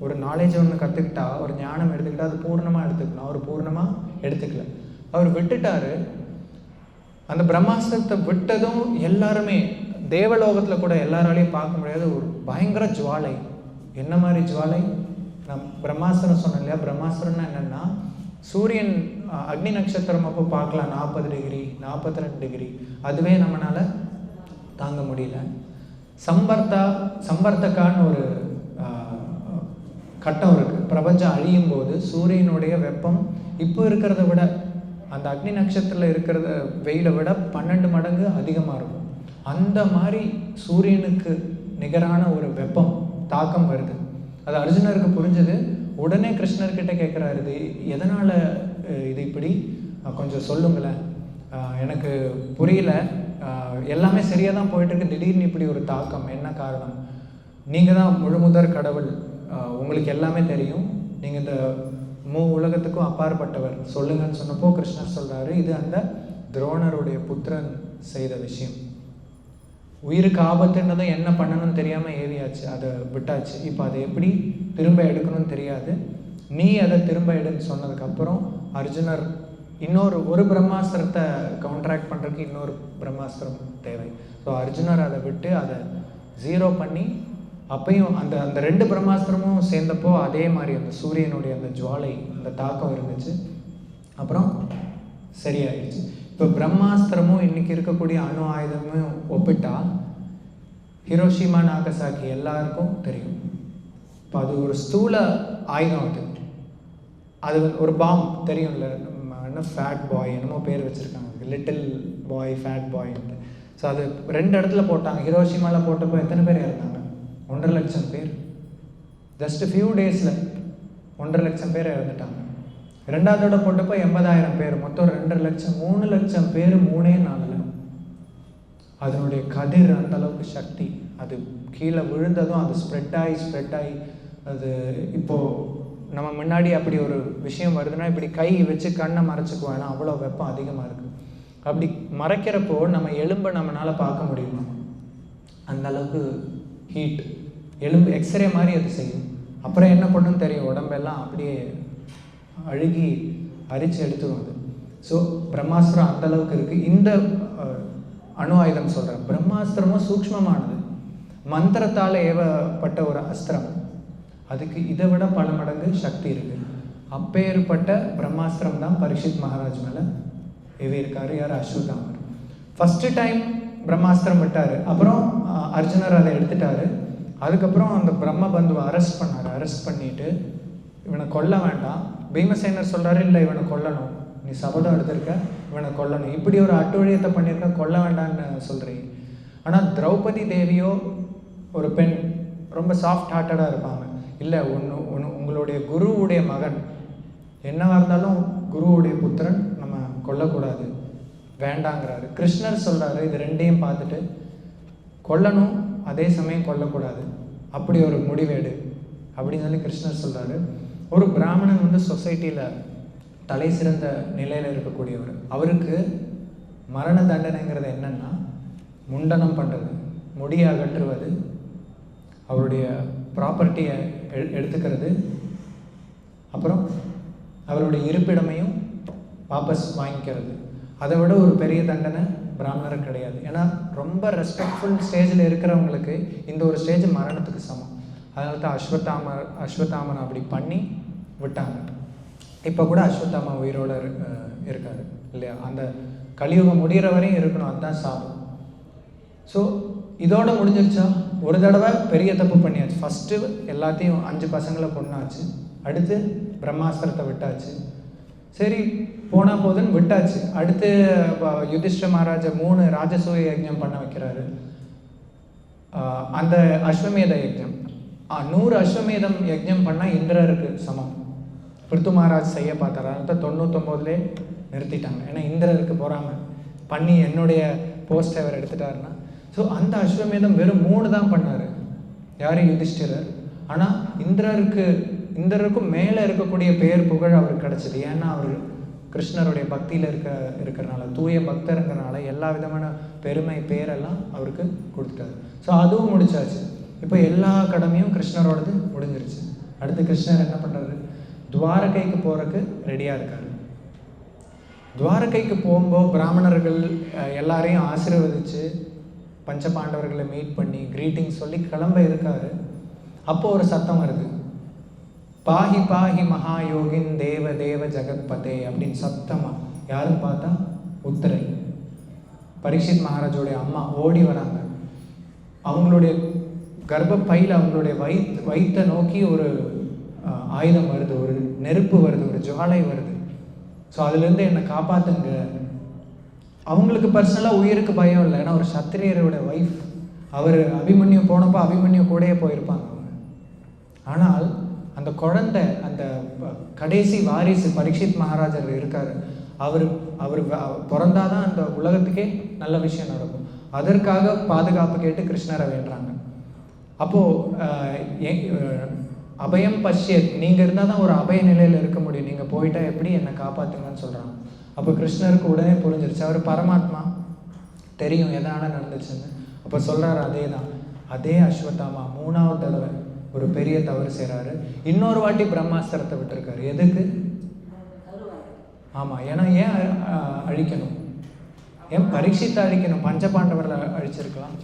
ஒரு நாலேஜ் ஒன்று கற்றுக்கிட்டா, ஒரு ஞானம் எடுத்துக்கிட்டா அது பூர்ணமாக எடுத்துக்கணும். அவர் பூர்ணமாக எடுத்துக்கல, அவர் விட்டுட்டார். அந்த பிரம்மாஸ்திரத்தை விட்டதும் எல்லாருமே தேவலோகத்தில் கூட எல்லாராலையும் பார்க்க முடியாத ஒரு பயங்கர ஜுவாலை. என்ன மாதிரி ஜுவாலை? நான் பிரம்மாஸ்திரம் சொன்னேன் இல்லையா, பிரம்மாஸ்திரம்னா என்னென்னா சூரியன் அக்னி நட்சத்திரம் அப்போ பார்க்கலாம் 40 டிகிரி 42 டிகிரி, அதுவே நம்மளால் தாங்க முடியல. சம்பர்த்தக்கான்னு ஒரு கட்டம் இருக்குது. பிரபஞ்சம் அழியும் போது சூரியனுடைய வெப்பம் இப்போ இருக்கிறத விட, அந்த அக்னி நட்சத்திரத்தில் இருக்கிறத வெயிலை விட 12 மடங்கு அதிகமாக இருக்கும். அந்த மாதிரி சூரியனுக்கு நிகரான ஒரு வெப்பம் தாக்கம் வருது. அது அர்ஜுனருக்கு புரிஞ்சது. உடனே கிருஷ்ணர்கிட்ட கேட்குறாரு, இது எதனால் இது இப்படி கொஞ்சம் சொல்லுங்களேன், எனக்கு புரியல, எல்லாமே சரியாக தான் போயிட்டுருக்கு, திடீர்னு இப்படி ஒரு தாக்கம், என்ன காரணம்? நீங்கள் தான் முழுமுதற் கடவுள், உங்களுக்கு எல்லாமே தெரியும், நீங்கள் இந்த உலகத்துக்கும் அப்பாற்பட்டவர், சொல்லுங்கன்னு சொன்னப்போ கிருஷ்ணர் சொல்கிறாரு, இது அந்த துரோணருடைய புத்திரன் செய்த விஷயம். உயிருக்கு ஆபத்துன்றதும் என்ன பண்ணணும்னு தெரியாமல் ஏவியாச்சு, அதை விட்டாச்சு. இப்போ அதை எப்படி திரும்ப எடுக்கணும்னு தெரியாது. நீ அதை திரும்ப எடுன்னு சொன்னதுக்கப்புறம் அர்ஜுனர் ஒரு பிரம்மாஸ்திரத்தை கவுண்ட்ராக்ட் பண்ணுறதுக்கு இன்னொரு பிரம்மாஸ்திரம் தேவை. ஸோ அர்ஜுனர் அதை விட்டு அதை 0 பண்ணி, அப்பையும் அந்த 2 பிரம்மாஸ்திரமும் சேர்ந்தப்போ அதே மாதிரி அந்த சூரியனுடைய அந்த ஜுவாலை, அந்த தாக்கம் இருந்துச்சு. அப்புறம் சரியாயிடுச்சு. இப்போ பிரம்மாஸ்திரமும் இன்றைக்கி இருக்கக்கூடிய அணு ஆயுதமும் ஒப்பிட்டா ஹிரோஷிமா நாகசாக்கி எல்லாருக்கும் தெரியும். இப்போ அது ஒரு ஸ்தூல ஆயுதம். அது ஒரு பாம் தெரியும்ல, என்ன ஃபேட் பாய் என்னமோ பேர் வச்சுருக்காங்க, little boy fat point. So அது 2 இடத்துல போட்டாங்க. ஹிரோஷிமாவில் போட்டப்போ எத்தனை பேர் இறந்தாங்க? 1.5 லட்சம் பேர். ஜஸ்ட் ஃபியூ டேஸில் 1.5 லட்சம் பேர் இறந்துட்டாங்க. 2ஆவதோட போட்டப்போ 80,000 பேர். மொத்தம் 2.5 லட்சம். 3 லட்சம் பேர் 3 நாளில். அதனுடைய கதிர் அந்த அளவுக்கு சக்தி. அது கீழே விழுந்ததும் அது ஸ்ப்ரெட் ஆகி அது இப்போது நம்ம முன்னாடி அப்படி ஒரு விஷயம் வருதுன்னா இப்படி கை வச்சு கண்ணை மறைச்சிக்குவோம், ஏன்னா அவ்வளோ வெப்பம் அதிகமாக இருக்குது. அப்படி மறைக்கிறப்போ நம்ம எலும்பை நம்மளால் பார்க்க முடியுமா? அந்த அளவுக்கு ஹீட், எலும்பு எக்ஸ்ரே மாதிரி அது செய்யும். அப்புறம் என்ன பண்ணுன்னு தெரியும், உடம்பெல்லாம் அப்படியே அழுகி அரிச்சு எடுத்துரும் அது. ஸோ பிரம்மாஸ்திரம் அந்தளவுக்கு இருக்குது. இந்த அணு ஆயுதம் சொல்கிறேன், பிரம்மாஸ்திரமும் சூக்ஷ்மமானது, மந்திரத்தால் ஏவப்பட்ட ஒரு அஸ்திரம். அதுக்கு இதை விட பல மடங்கு சக்தி இருக்குது. அப்பேற்பட்ட பிரம்மாஸ்திரம் தான் பரீட்சித் மகாராஜ் மேலே ஏவியிருக்காரு. யார்? அஸ்வத்தாமர். ஃபஸ்ட்டு டைம் பிரம்மாஸ்திரம் விட்டார், அப்புறம் அர்ஜுனர் அதை எடுத்துட்டாரு. அதுக்கப்புறம் அந்த பிரம்ம பந்துவை அரெஸ்ட் பண்ணார். அரெஸ்ட் பண்ணிவிட்டு இவனை கொல்ல வேண்டாம், பீமசேனர் சொல்கிறாரு, இல்லை இவனை கொல்லணும், நீ சபதம் எடுத்திருக்க, இவனை கொல்லணும், இப்படி ஒரு அட்டுழியத்தை பண்ணியிருக்க, கொல்ல வேண்டான்னு சொல்கிறீங்க. ஆனால் திரௌபதி தேவியோ ஒரு பெண், ரொம்ப சாஃப்ட் ஹார்ட்டடாக இருப்பாங்க. இல்லை, உங்களுடைய குருவுடைய மகன், என்னவாக இருந்தாலும் குருவுடைய புத்திரன், நம்ம கொல்லக்கூடாது, வேண்டாங்கிறாரு. கிருஷ்ணர் சொல்கிறாரு, இது ரெண்டையும் பார்த்துட்டு கொல்லணும், அதே சமயம் கொல்லக்கூடாது, அப்படி ஒரு முடிவேடு அப்படின்னு சொல்லி கிருஷ்ணர் சொல்கிறாரு. ஒரு பிராமணன் வந்து சொசைட்டியில் தலை சிறந்த நிலையில் இருக்கக்கூடியவர். அவருக்கு மரண தண்டனைங்கிறது என்னென்னா, முண்டனம் பண்ணுறது, முடியை அகற்றுவது, அவருடைய ப்ராப்பர்ட்டியை எடுத்துக்கிறது, அப்புறம் அவருடைய இருப்பிடமையும் வாபஸ் வாங்கிக்கிறது. அதை விட ஒரு பெரிய தண்டனை பிராமணருக்கு கிடையாது. ஏன்னா ரொம்ப ரெஸ்பெக்ட்ஃபுல் ஸ்டேஜில் இருக்கிறவங்களுக்கு இந்த ஒரு ஸ்டேஜ் மரணத்துக்கு சமம். அதனால தான் அஸ்வத்தாமன் அப்படி பண்ணி விட்டாங்க. இப்போ கூட அஸ்வத்தாமா உயிரோடு இருக்காரு இல்லையா? அந்த கலியுகம் முடிகிற வரையும் இருக்கணும், அதுதான் சாபம். ஸோ இதோட முடிஞ்சிருச்சா? ஒரு தடவை பெரிய தப்பு பண்ணியாச்சு. ஃபஸ்ட்டு எல்லாத்தையும் 5 பசங்களை கொண்டாச்சு, அடுத்து பிரம்மாஸ்திரத்தை விட்டாச்சு, சரி போனால் போதுன்னு விட்டாச்சு. அடுத்து யுதிஷ்ட மகாராஜா 3 ராஜசூய யஜ்ஞம் பண்ண வைக்கிறாரு. அந்த அஸ்வமேத யஜ்ஞம் 100 அஸ்வமேதம் யஜ்ஞம் பண்ணால் இந்திரருக்கு சமம். பிருத்து மகாராஜ் செய்ய பார்த்தாரு, அதனால 99லே நிறுத்திட்டாங்க. ஏன்னா இந்திரருக்கு போகாமல் பண்ணி என்னுடைய போஸ்ட்டை அவர் எடுத்துட்டாருன்னா. ஸோ அந்த அஸ்வமேதம் வெறும் 3 தான் பண்ணார். யார்? யுதிஷ்டிரர். ஆனால் இந்திரருக்கும் மேலே இருக்கக்கூடிய பெயர் புகழ் அவருக்கு கிடச்சிது. ஏன்னா அவர் கிருஷ்ணருடைய பக்தியில் இருக்கிறனால, தூய பக்தருங்கிறனால எல்லா விதமான பெருமை பேரெல்லாம் அவருக்கு கொடுத்துட்டாரு. ஸோ அதுவும் முடிச்சாச்சு. இப்போ எல்லா கடமையும் கிருஷ்ணரோடது முடிஞ்சிருச்சு. அடுத்து கிருஷ்ணர் என்ன பண்ணுறாரு? துவாரகைக்கு போகிறதுக்கு ரெடியாக இருக்கார். துவாரகைக்கு போகும்போது பிராமணர்கள் எல்லாரையும் ஆசீர்வதித்து பஞ்ச பாண்டவர்களை மீட் பண்ணி க்ரீட்டிங் சொல்லி கிளம்ப இருக்காரு. அப்போது ஒரு சத்தம் வருது, பாஹி பாஹி மகாயோகின் தேவ தேவ ஜெகத்பதே அப்படின்னு சத்தமாக. யாருன்னு பார்த்தா உத்தரை, பரீட்சித் மகாராஜோடைய அம்மா ஓடி வராங்க. அவங்களுடைய கர்ப்பப்பையில் அவங்களுடைய வயிற்றை நோக்கி ஒரு ஆயுதம் வருது, ஒரு நெருப்பு வருது, ஒரு ஜுவாலை வருது. ஸோ அதுலேருந்து என்னை காப்பாற்றுங்க. அவங்களுக்கு பர்சனலாக உயிருக்கு பயம் இல்லை, ஏன்னா ஒரு சத்திரியரோட ஒய்ஃப். அவர் அபிமன்யு போனப்போ அபிமன்யு கூடயே போயிருப்பாங்க அவங்க. ஆனால் அந்த குழந்தை, அந்த கடைசி வாரிசு பரீட்சித் மகாராஜர் இருக்கார். அவர் பிறந்தாதான் அந்த உலகத்துக்கே நல்ல விஷயம் நடக்கும். அதற்காக பாதுகாப்பு கேட்டு கிருஷ்ணரை வேண்டுறாங்க. அப்போது அபயம் பஷ்யத், நீங்கள் இருந்தால் தான் ஒரு அபய நிலையில் இருக்க முடியும், நீங்கள் போயிட்டா எப்படி என்னை காப்பாற்றுங்கன்னு சொல்கிறாங்க. அப்போ கிருஷ்ணருக்கு உடனே புரிஞ்சிருச்சு, அவர் பரமாத்மா, தெரியும் எதனால நடந்துச்சுன்னு. அப்போ சொல்கிறாரு, அதே தான், அதே அஸ்வத்தாமா 3வது தடவை ஒரு பெரிய தவறு செய்கிறாரு. இன்னொரு வாட்டி பிரம்மாஸ்திரத்தை விட்டுருக்காரு. எதுக்கு? ஆமாம், ஏன்னா ஏன் அழிக்கணும்? ஏன் பரீட்சித்தை அழிக்கணும்? பஞ்ச பாண்டவர்களை அழிச்சிருக்கலாம்.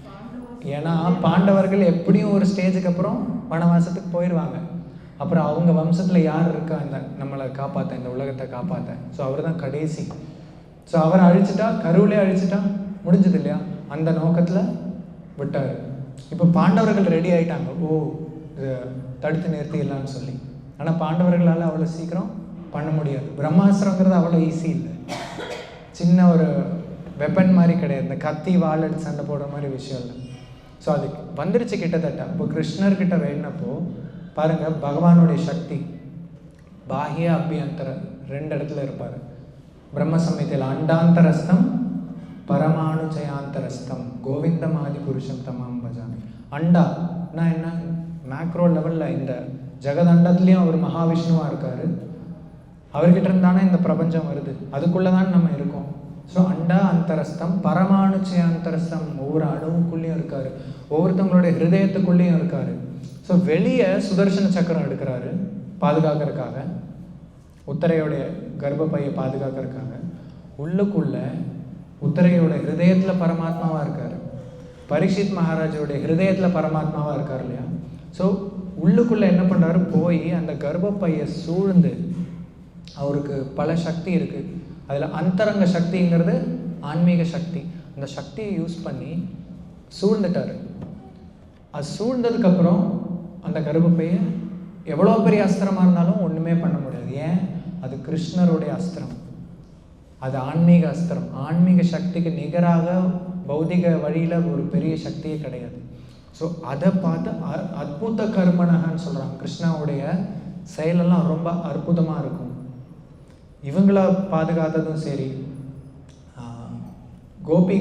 ஏன்னா பாண்டவர்கள் எப்படியும் ஒரு ஸ்டேஜுக்கு அப்புறம் வனவாசத்துக்கு போயிடுவாங்க. அப்புறம் அவங்க வம்சத்தில் யார் இருக்கா இந்த நம்மளை காப்பாற்ற, இந்த உலகத்தை காப்பாற்ற? ஸோ அவர் தான் கடைசி. ஸோ அவரை அழிச்சிட்டா, கருவிலே அழிச்சிட்டா முடிஞ்சது இல்லையா? அந்த நோக்கத்தில் விட்டார். இப்போ பாண்டவர்கள் ரெடி ஆகிட்டாங்க, ஓ இதை தடுத்து நிறுத்திடலான்னு சொல்லி. ஆனால் பாண்டவர்களால் அவ்வளோ சீக்கிரம் பண்ண முடியாது. பிரம்மாஸ்திரங்கிறது அவ்வளோ ஈஸி இல்லை, சின்ன ஒரு வெப்பன் மாதிரி கிடையாது, இந்த கத்தி வாள் எடுத்து சண்டை போடுற மாதிரி விஷயம் இல்லை. ஸோ அது வந்துருச்சு கிட்டத்தட்ட. இப்போ கிருஷ்ணர்கிட்ட வேணுனப்போ பாருங்கள், பகவானுடைய சக்தி பாஹ்ய அபியந்தர 2 இடத்துல இருப்பார். பிரம்ம சம்ஹிதையில் அண்டாந்தரஸ்தம் பரமாணு ஜெயாந்தரஸ்தம் கோவிந்தமாதி புருஷம் தமாம் பஜாமி. அண்டானா என்ன? மேக்ரோ லெவலில் இந்த ஜெகதண்டத்துலேயும் அவர் மகாவிஷ்ணுவாக இருக்கார். அவர்கிட்ட இருந்தானே இந்த பிரபஞ்சம் வருது, அதுக்குள்ளே தான் நம்ம இருக்கோம். ஸோ அண்டா அந்தரஸ்தம், பரமாணுச்சய அந்தரஸ்தம், ஒவ்வொரு அணுவுக்குள்ளேயும் இருக்காரு, ஒவ்வொருத்தவங்களுடைய ஹிருதயத்துக்குள்ளேயும் இருக்காரு. ஸோ வெளியே சுதர்சன சக்கரம் எடுக்கிறாரு பாதுகாக்கிறதுக்காக, உத்தரையோடைய கர்ப்பப்பையை பாதுகாக்கிறதுக்காக. உள்ளுக்குள்ள உத்தரையோட ஹிருதயத்தில் பரமாத்மாவாக இருக்கார், பரீட்சித் மகாராஜோடைய ஹிருதயத்தில் பரமாத்மாவாக இருக்கார் இல்லையா. ஸோ உள்ளுக்குள்ளே என்ன பண்ணுறாரு, போய் அந்த கர்ப்பப்பையை சூழ்ந்து, அவருக்கு பல சக்தி இருக்குது, அதில் அந்தரங்க சக்திங்கிறது ஆன்மீக சக்தி, அந்த சக்தியை யூஸ் பண்ணி சூழ்ந்துட்டார். அது சூழ்ந்ததுக்கப்புறம் அந்த கர்ப்பப்பையை எவ்வளோ பெரிய அஸ்திரமாக இருந்தாலும் ஒன்றுமே பண்ண முடியாது. ஏன்? அது கிருஷ்ணருடைய அஸ்திரம், அது ஆன்மீக அஸ்திரம். ஆன்மீக சக்திக்கு நிகராக பௌதிக வழியில் ஒரு பெரிய சக்தியே கிடையாது. ஸோ அதை பார்த்து அற்புத கர்மனகன்னு சொல்கிறாங்க. கிருஷ்ணாவுடைய செயலெல்லாம் ரொம்ப அற்புதமாக இருக்கும். இவங்கள பாதுகாத்ததும் சரி,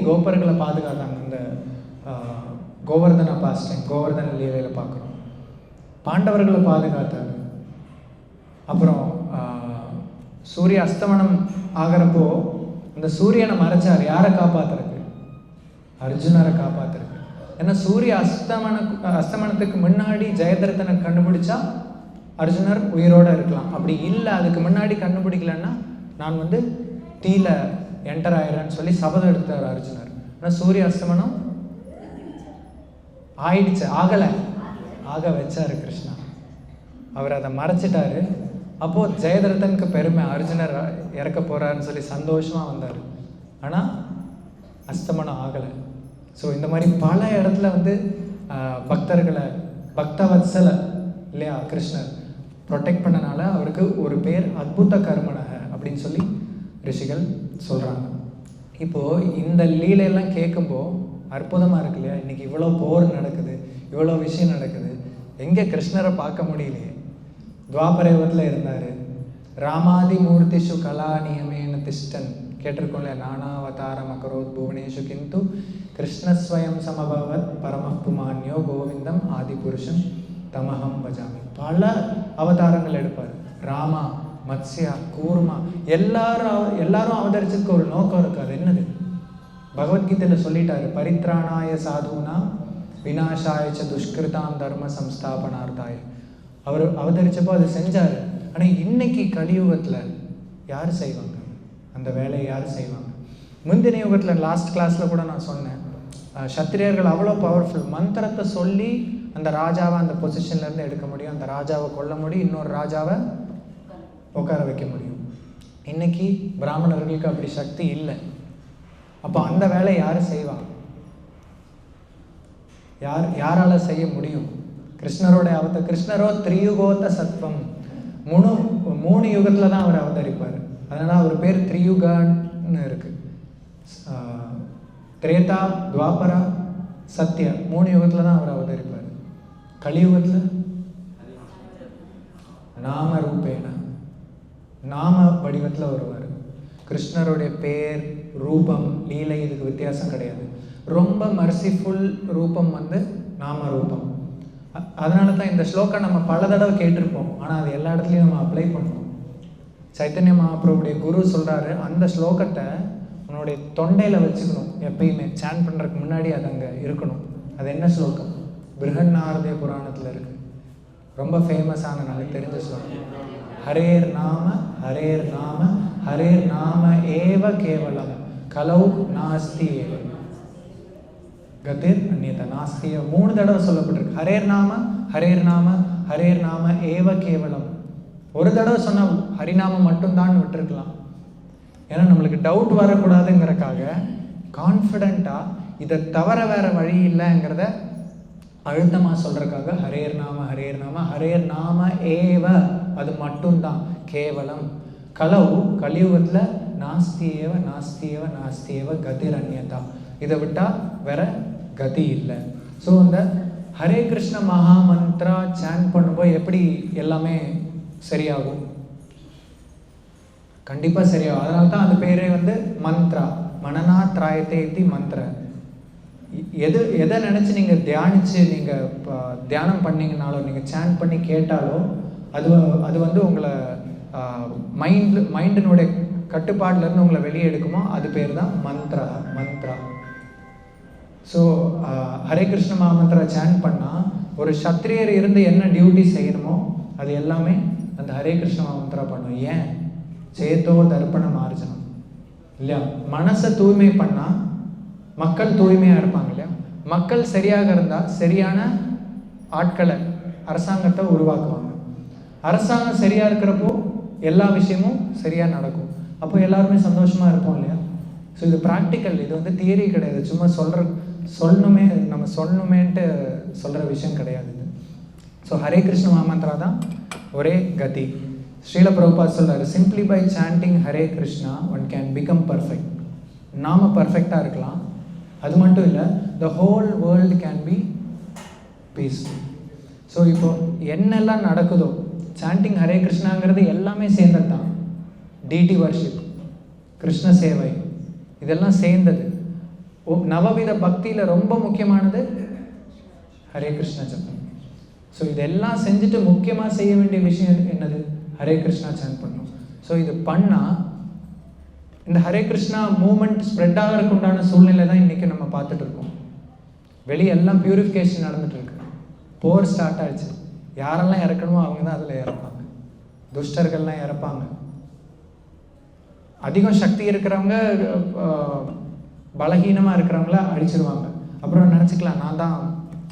கோபர்களை பாதுகாத்தாங்க. இந்த கோவர்தன பாஸ்டன், கோவர்தன லீலையில் பார்க்குறோம். பாண்டவர்களை பாதுகாத்தாங்க. அப்புறம் சூரிய அஸ்தமனம் ஆகிறப்போ இந்த சூரியனை மறைச்சார். யாரை காப்பாத்துறதுக்கு? அர்ஜுனரை காப்பாத்துறதுக்கு. ஏன்னா சூரிய அஸ்தமனத்துக்கு முன்னாடி ஜெயத்ரதனை கண்டுபிடிச்சா அர்ஜுனர் உயிரோடு இருக்கலாம். அப்படி இல்லை, அதுக்கு முன்னாடி கண்டுபிடிக்கலன்னா நான் வந்து தீல என்டர் ஆயிடுறேன்னு சொல்லி சபதம் எடுத்தார் அர்ஜுனர். ஆனால் சூரிய அஸ்தமனம் ஆயிடுச்சு, ஆக வச்சார் கிருஷ்ணா. அவர் அதை மறைச்சிட்டாரு. அப்போது ஜெயத்ரதனுக்கு பெருமை, அர்ஜுனர் இறக்க போகிறாருன்னு சொல்லி சந்தோஷமாக வந்தார். ஆனால் அஸ்தமனம் ஆகலை. ஸோ இந்த மாதிரி பல இடத்துல வந்து பக்தர்களை, பக்தவத்சல இல்லையா, கிருஷ்ணர் ப்ரொடெக்ட் பண்ணனால அவருக்கு ஒரு பேர் அத்புத கர்மனக அப்படின்னு சொல்லி ரிஷிகள் சொல்கிறாங்க. இப்போது இந்த லீலையெல்லாம் கேட்கும்போது அற்புதமாக இருக்கு இல்லையா. இன்றைக்கி இவ்வளோ போர் நடக்குது, இவ்வளோ விஷயம் நடக்குது, எங்கே கிருஷ்ணரை பார்க்க முடியலையே. துவாபரயுகத்தில் இருந்தார். ராமாதி மூர்த்திஷு கலா நியமேன திஷ்டன் கேட்டிருக்கோம் இல்லையா. நானாவதாரம் அகரோத் புவனேஷு கிந்து கிருஷ்ணஸ்வயம் சமபவத் பரமப்புமான்யோ கோவிந்தம் ஆதிபுருஷன் தமஹம் பஜாமி. பல அவதாரங்கள் எடுப்பார். ராமா, மத்ஸ்யா, கூர்மா, எல்லாரும் அவதரிச்சதுக்கு ஒரு நோக்கம் இருக்குது. அது என்னது? பகவத்கீதையில் சொல்லிட்டாரு, பரித்ராணாய சாதுனா விநாசாயச்ச துஷ்கிருதாம் தர்ம சம்ஸ்தாபனார்த்தாய. அவர் அவதரிச்சப்போ அதை செஞ்சார். ஆனால் இன்னைக்கு கலியுகத்தில் யார் செய்வாங்க அந்த வேலையை? யார் செய்வாங்க? முந்தின யுகத்தில் லாஸ்ட் கிளாஸில் கூட நான் சொன்னேன், சத்திரியர்கள் அவ்வளோ பவர்ஃபுல். மந்திரத்தை சொல்லி அந்த ராஜாவை அந்த பொசிஷன்லேருந்து எடுக்க முடியும், அந்த ராஜாவை கொல்ல முடியும், இன்னொரு ராஜாவை உட்கார வைக்க முடியும். இன்னைக்கு பிராமணர்களுக்கு அப்படி சக்தி இல்லை. அப்போ அந்த வேலையை யார் செய்வாங்க? யாரால செய்ய முடியும்? கிருஷ்ணரோட கிருஷ்ணரோ திரியுகோத்த சத்வம், மூணு யுகத்தில் தான் அவர் அவதரிப்பார். அதனால் அவர் பேர் திரியுகான்னு இருக்கு. திரேதா, துவாபரா, சத்யா, 3 யுகத்தில் தான் அவர் அவதரிப்பார். கலியுகத்தில் நாம ரூபேன, நாம வடிவத்தில் வருவார். கிருஷ்ணருடைய பேர், ரூபம், லீலை இதுக்கு வித்தியாசம் கிடையாது. ரொம்ப மர்சிஃபுல் ரூபம் வந்து நாம ரூபம். அதனால தான் இந்த ஸ்லோகம் நம்ம பல தடவை கேட்டிருப்போம், ஆனால் அது எல்லா இடத்துலையும் நம்ம அப்ளை பண்ணுவோம். சைத்தன்ய மகாபிரபுடைய குரு சொல்கிறாரு, அந்த ஸ்லோகத்தை உன்னுடைய தொண்டையில் வச்சுக்கணும் எப்பயுமே. சேன் பண்ணுறதுக்கு முன்னாடி அது அங்கே இருக்கணும். அது என்ன ஸ்லோகம்? பிருஹன்னாரதய புராணத்தில் இருக்குது. ரொம்ப ஃபேமஸான நமக்கு தெரிஞ்ச ஸ்லோகம். ஹரேர் நாம ஹரேர் நாம ஹரேர் நாம ஏவ கேவலம் கலௌ நாஸ்தி ஏவ கதிர் அந்நியத நாஸ்திய 3 தடவை சொல்லப்பட்டிருக்கு. ஹரேர் நாம ஹரேர் நாம ஹரேர் நாம ஏவ கேவலம். ஒரு தடவை சொன்னால் ஹரிநாமம் மட்டும்தான் விட்டுருக்கலாம். ஏன்னா நம்மளுக்கு டவுட் வரக்கூடாதுங்கிறக்காக கான்ஃபிடெண்ட்டாக இதை தவிர வேறு வழி இல்லைங்கிறத அழுத்தமாக சொல்கிறதுக்காக ஹரேர் நாம ஹரேர் நாம ஹரேர் நாம ஏவ, அது மட்டும்தான் கேவலம். கலவு கலியுகத்தில் நாஸ்தியேவ நாஸ்தியேவ நாஸ்தியேவ கதிர் அந்நியதா, இதை விட்டால் வேற கதி இல்லை. ஸோ அந்த ஹரே கிருஷ்ண மகாமந்த்ரா சாண்ட் பண்ணும்போது எப்படி எல்லாமே சரியாகும்? கண்டிப்பாக சரியாகும். அதனால தான் அந்த பேரே வந்து மந்த்ரா, மனனா திராயத்தேத்தி மந்த்ர. எதை நினச்சி நீங்கள் தியானித்து நீங்கள் தியானம் பண்ணிங்கனாலோ, நீங்கள் சாண்ட் பண்ணி கேட்டாலோ, அது வந்து உங்களை மைண்டினுடைய கட்டுப்பாட்டிலேருந்து உங்களை வெளியே எடுக்குமோ அது பேர் தான் மந்த்ரா. ஸோ ஹரே கிருஷ்ண மகாமந்திரா சேன் பண்ணால் ஒரு சத்திரியர் இருந்து என்ன டியூட்டி செய்யணுமோ அது எல்லாமே அந்த ஹரே கிருஷ்ண மகாமந்திரா பண்ணும். ஏன்? சேத்தோ தர்ப்பணம் ஆர்ஜனம் இல்லையா? மனசை தூய்மை பண்ணால் மக்கள் தூய்மையாக இருப்பாங்க இல்லையா? மக்கள் சரியாக இருந்தால் சரியான ஆட்களை அரசாங்கத்தை உருவாக்குவாங்க. அரசாங்கம் சரியாக இருக்கிறப்போ எல்லா விஷயமும் சரியாக நடக்கும். அப்போ எல்லாருமே சந்தோஷமாக இருப்போம் இல்லையா? ஸோ இது ப்ராக்டிக்கல், இது வந்து தியரி கிடையாது. சும்மா நம்ம சொல்லணுமேன்ட்டு சொல்கிற விஷயம் கிடையாது இது. ஸோ ஹரே கிருஷ்ண மகாமந்திரா தான் ஒரே கதி. ஸ்ரீல பிரபுபாத் சொல்றாரு, simply by chanting Hare Krishna one can become perfect. நாம பர்ஃபெக்டாக இருக்கலாம், அது மட்டும் இல்லை, the whole world can be peaceful. So இப்போ என்னெல்லாம் நடக்குதோ, சாண்டிங் ஹரே கிருஷ்ணாங்கிறது எல்லாமே சேர்ந்தது தான். டிடி வர்ஷிப், கிருஷ்ண சேவை, இதெல்லாம் சேர்ந்தது. நவவித பக்தியில் ரொம்ப முக்கியமானது ஹரே கிருஷ்ணா ஜபம். ஸோ இதெல்லாம் செஞ்சுட்டு முக்கியமாக செய்ய வேண்டிய விஷயம் என்னது? ஹரே கிருஷ்ணா சான் பண்ணணும். ஸோ இது பண்ணால் இந்த ஹரே கிருஷ்ணா மூமெண்ட் ஸ்ப்ரெட் ஆகிறதுக்கு உண்டான சூழ்நிலை தான் இன்றைக்கி நம்ம பார்த்துட்டு இருக்கோம். வெளியெல்லாம் பியூரிஃபிகேஷன் நடந்துட்டு இருக்கு. போர் ஸ்டார்ட் ஆயிடுச்சு. யாரெல்லாம் இறக்கணுமோ அவங்க தான் அதில் இறப்பாங்க. துஷ்டர்கள்லாம் இறப்பாங்க. அதிகம் சக்தி இருக்கிறவங்க பலகீனமாக இருக்கிறவங்கள அழிச்சிருவாங்க. அப்புறம் நினச்சிக்கலாம் நான் தான்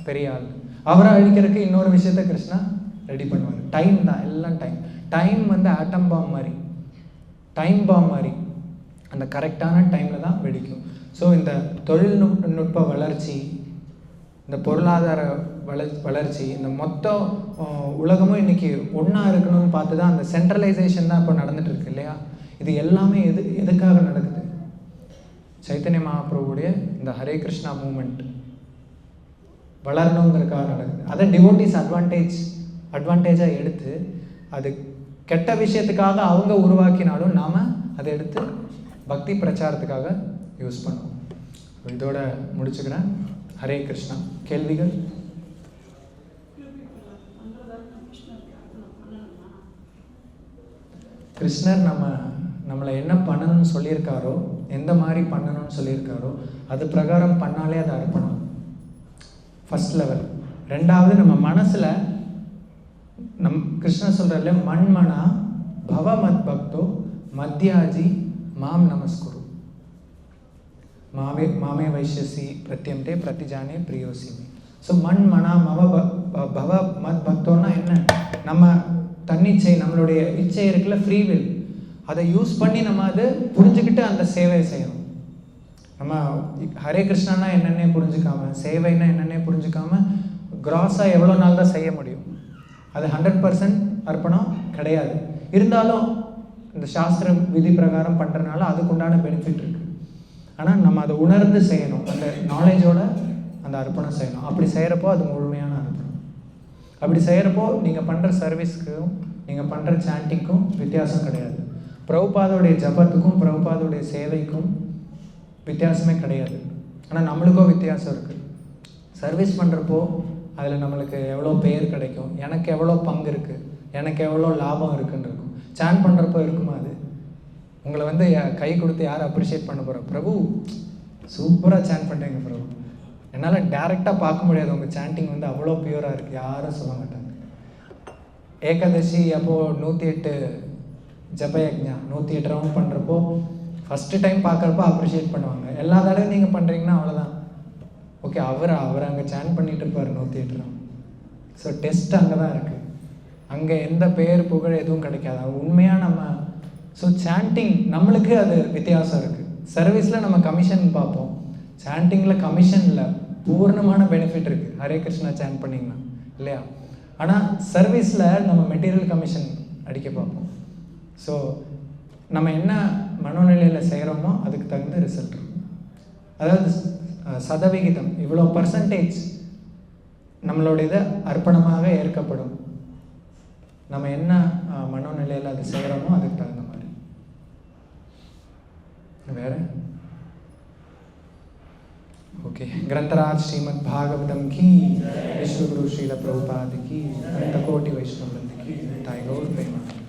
பெரிய ஆள். அவரை அழிக்கிறதுக்கு இன்னொரு விஷயத்த கிருஷ்ணா ரெடி பண்ணுவாங்க. டைம் தான், எல்லாம் டைம் வந்து ஆட்டம் பாம் மாதிரி, டைம் பாம் மாதிரி அந்த கரெக்டான டைமில் தான் வெடிக்கும். ஸோ இந்த தொழில்நுட்ப வளர்ச்சி, இந்த பொருளாதார வளர்ச்சி, இந்த மொத்த உலகமும் இன்றைக்கி ஒன்றா இருக்கணும்னு பார்த்து தான் அந்த சென்ட்ரலைசேஷன் தான் இப்போ நடந்துட்டு இருக்கு இல்லையா? இது எல்லாமே எதுக்காக நடக்குது? சைத்தன்ய மகாபிரபுடைய இந்த ஹரே கிருஷ்ணா மூமெண்ட் வளரணுங்கிறதுக்காக நடக்குது. அதை டிவோட்டிஸ் அட்வான்டேஜாக எடுத்து அது கெட்ட விஷயத்துக்காக அவங்க உருவாக்கினாலும் நாம் அதை எடுத்து பக்தி பிரச்சாரத்துக்காக யூஸ் பண்ணுவோம். இதோட முடிச்சுக்கிறேன். ஹரே கிருஷ்ணா. கேள்விகள்? கிருஷ்ணர் நம்மளை என்ன பண்ணணும்னு சொல்லியிருக்காரோ, எந்த மாதிரி பண்ணணும்னு சொல்லியிருக்காரோ அது பிரகாரம் பண்ணாலே அதை அர்ப்பணம். First level. ரெண்டாவது, நம்ம மனசில் கிருஷ்ணர் சொல்கிறதுல மண்மனா பவ மத் பக்தோ மத்யாஜி மாம் நமஸ்குரு மாமே வைஷ்யசி பிரத்யம்தே பிரதிஜானே பிரியோசிமி. ஸோ மண்மனா பவ மத் பக்தோன்னா என்ன? நம்ம தன்னிச்சை, நம்மளுடைய இச்சை இருக்குல்ல, ஃப்ரீவில், அதை யூஸ் பண்ணி நம்ம அதை புரிஞ்சுக்கிட்டு அந்த சேவையை செய்யணும். நம்ம ஹரே கிருஷ்ணானா என்னென்னே புரிஞ்சுக்காம, சேவைன்னா என்னென்னே புரிஞ்சுக்காம கிராஸாக எவ்வளோ நாள் தான் செய்ய முடியும்? அது 100% அர்ப்பணம் கிடையாது. இருந்தாலும் இந்த சாஸ்திர விதி பிரகாரம் பண்ணுறதுனால அதுக்குண்டான பெனிஃபிட் இருக்குது. ஆனால் நம்ம அதை உணர்ந்து செய்யணும், அந்த நாலேஜோட அந்த அர்ப்பணம் செய்யணும். அப்படி செய்கிறப்போ அது முழுமையான அர்ப்பணம். அப்படி செய்கிறப்போ நீங்கள் பண்ணுற சர்வீஸ்க்கும் நீங்கள் பண்ணுற சாண்டிங்க்கும் வித்தியாசம் கிடையாது. பிரபுபாதோடைய ஜபத்துக்கும் பிரபுபாதோடைய சேவைக்கும் வித்தியாசமே கிடையாது. ஆனால் நம்மளுக்கும் வித்தியாசம் இருக்குது. சர்வீஸ் பண்ணுறப்போ அதில் நம்மளுக்கு எவ்வளோ பேர் கிடைக்கும், எனக்கு எவ்வளோ பங்கு இருக்குது, எனக்கு எவ்வளோ லாபம் இருக்குன்னு இருக்கும். சான் பண்ணுறப்போ இருக்குமா? அது உங்களை வந்து கை கொடுத்து யார் அப்ரிஷியேட் பண்ண போகிறோம்? பிரபு சூப்பராக சான் பண்ணுறீங்க பிரபு, என்னால் டேரெக்டாக பார்க்க முடியாது உங்கள் சாண்டிங் வந்து அவ்வளோ பியூராக இருக்குது, யாரும் சொல்ல மாட்டாங்க. ஏகாதசி அப்போது 108 ஜபயக்ஞா 108 ரவுண்ட் பண்ணுறப்போ ஃபஸ்ட்டு டைம் பார்க்குறப்போ அப்ரிஷியேட் பண்ணுவாங்க. எல்லா தடவையும் நீங்கள் பண்ணுறீங்கன்னா அவ்வளோதான், ஓகே அவர் அங்கே சான் பண்ணிகிட்டு இருப்பார் 108 ரவுண்ட். ஸோ டெஸ்ட் அங்கே தான் இருக்குது. அங்கே எந்த பேர் புகழ் எதுவும் கிடைக்காது. உண்மையாக நம்ம ஸோ சாண்டிங் நம்மளுக்கு அது வித்தியாசம் இருக்குது. சர்வீஸில் நம்ம கமிஷன் பார்ப்போம், சாண்டிங்கில் கமிஷன் இல்லை, பூர்ணமான பெனிஃபிட் இருக்குது ஹரே கிருஷ்ணா சான் பண்ணிங்கன்னா இல்லையா? ஆனால் சர்வீஸில் நம்ம மெட்டீரியல் கமிஷன் அடிக்க பார்ப்போம். ஸோ நம்ம என்ன மனோநிலையில் செய்கிறோமோ அதுக்கு தகுந்த ரிசல்ட் இருக்கும். அதாவது சதவிகிதம் இவ்வளோ பர்சன்டேஜ் நம்மளுடைய இதை அர்ப்பணமாக ஏற்கப்படும். நம்ம என்ன மனோநிலையில் அது செய்கிறோமோ அதுக்கு தகுந்த மாதிரி. வேறு ओके। ग्रंथराज श्रीमद् भागवतम की, विश्व गुरु श्रील प्रभुपाद की, अनंत कोटि वैष्णव वृंद की, जय गौर प्रेमानंद।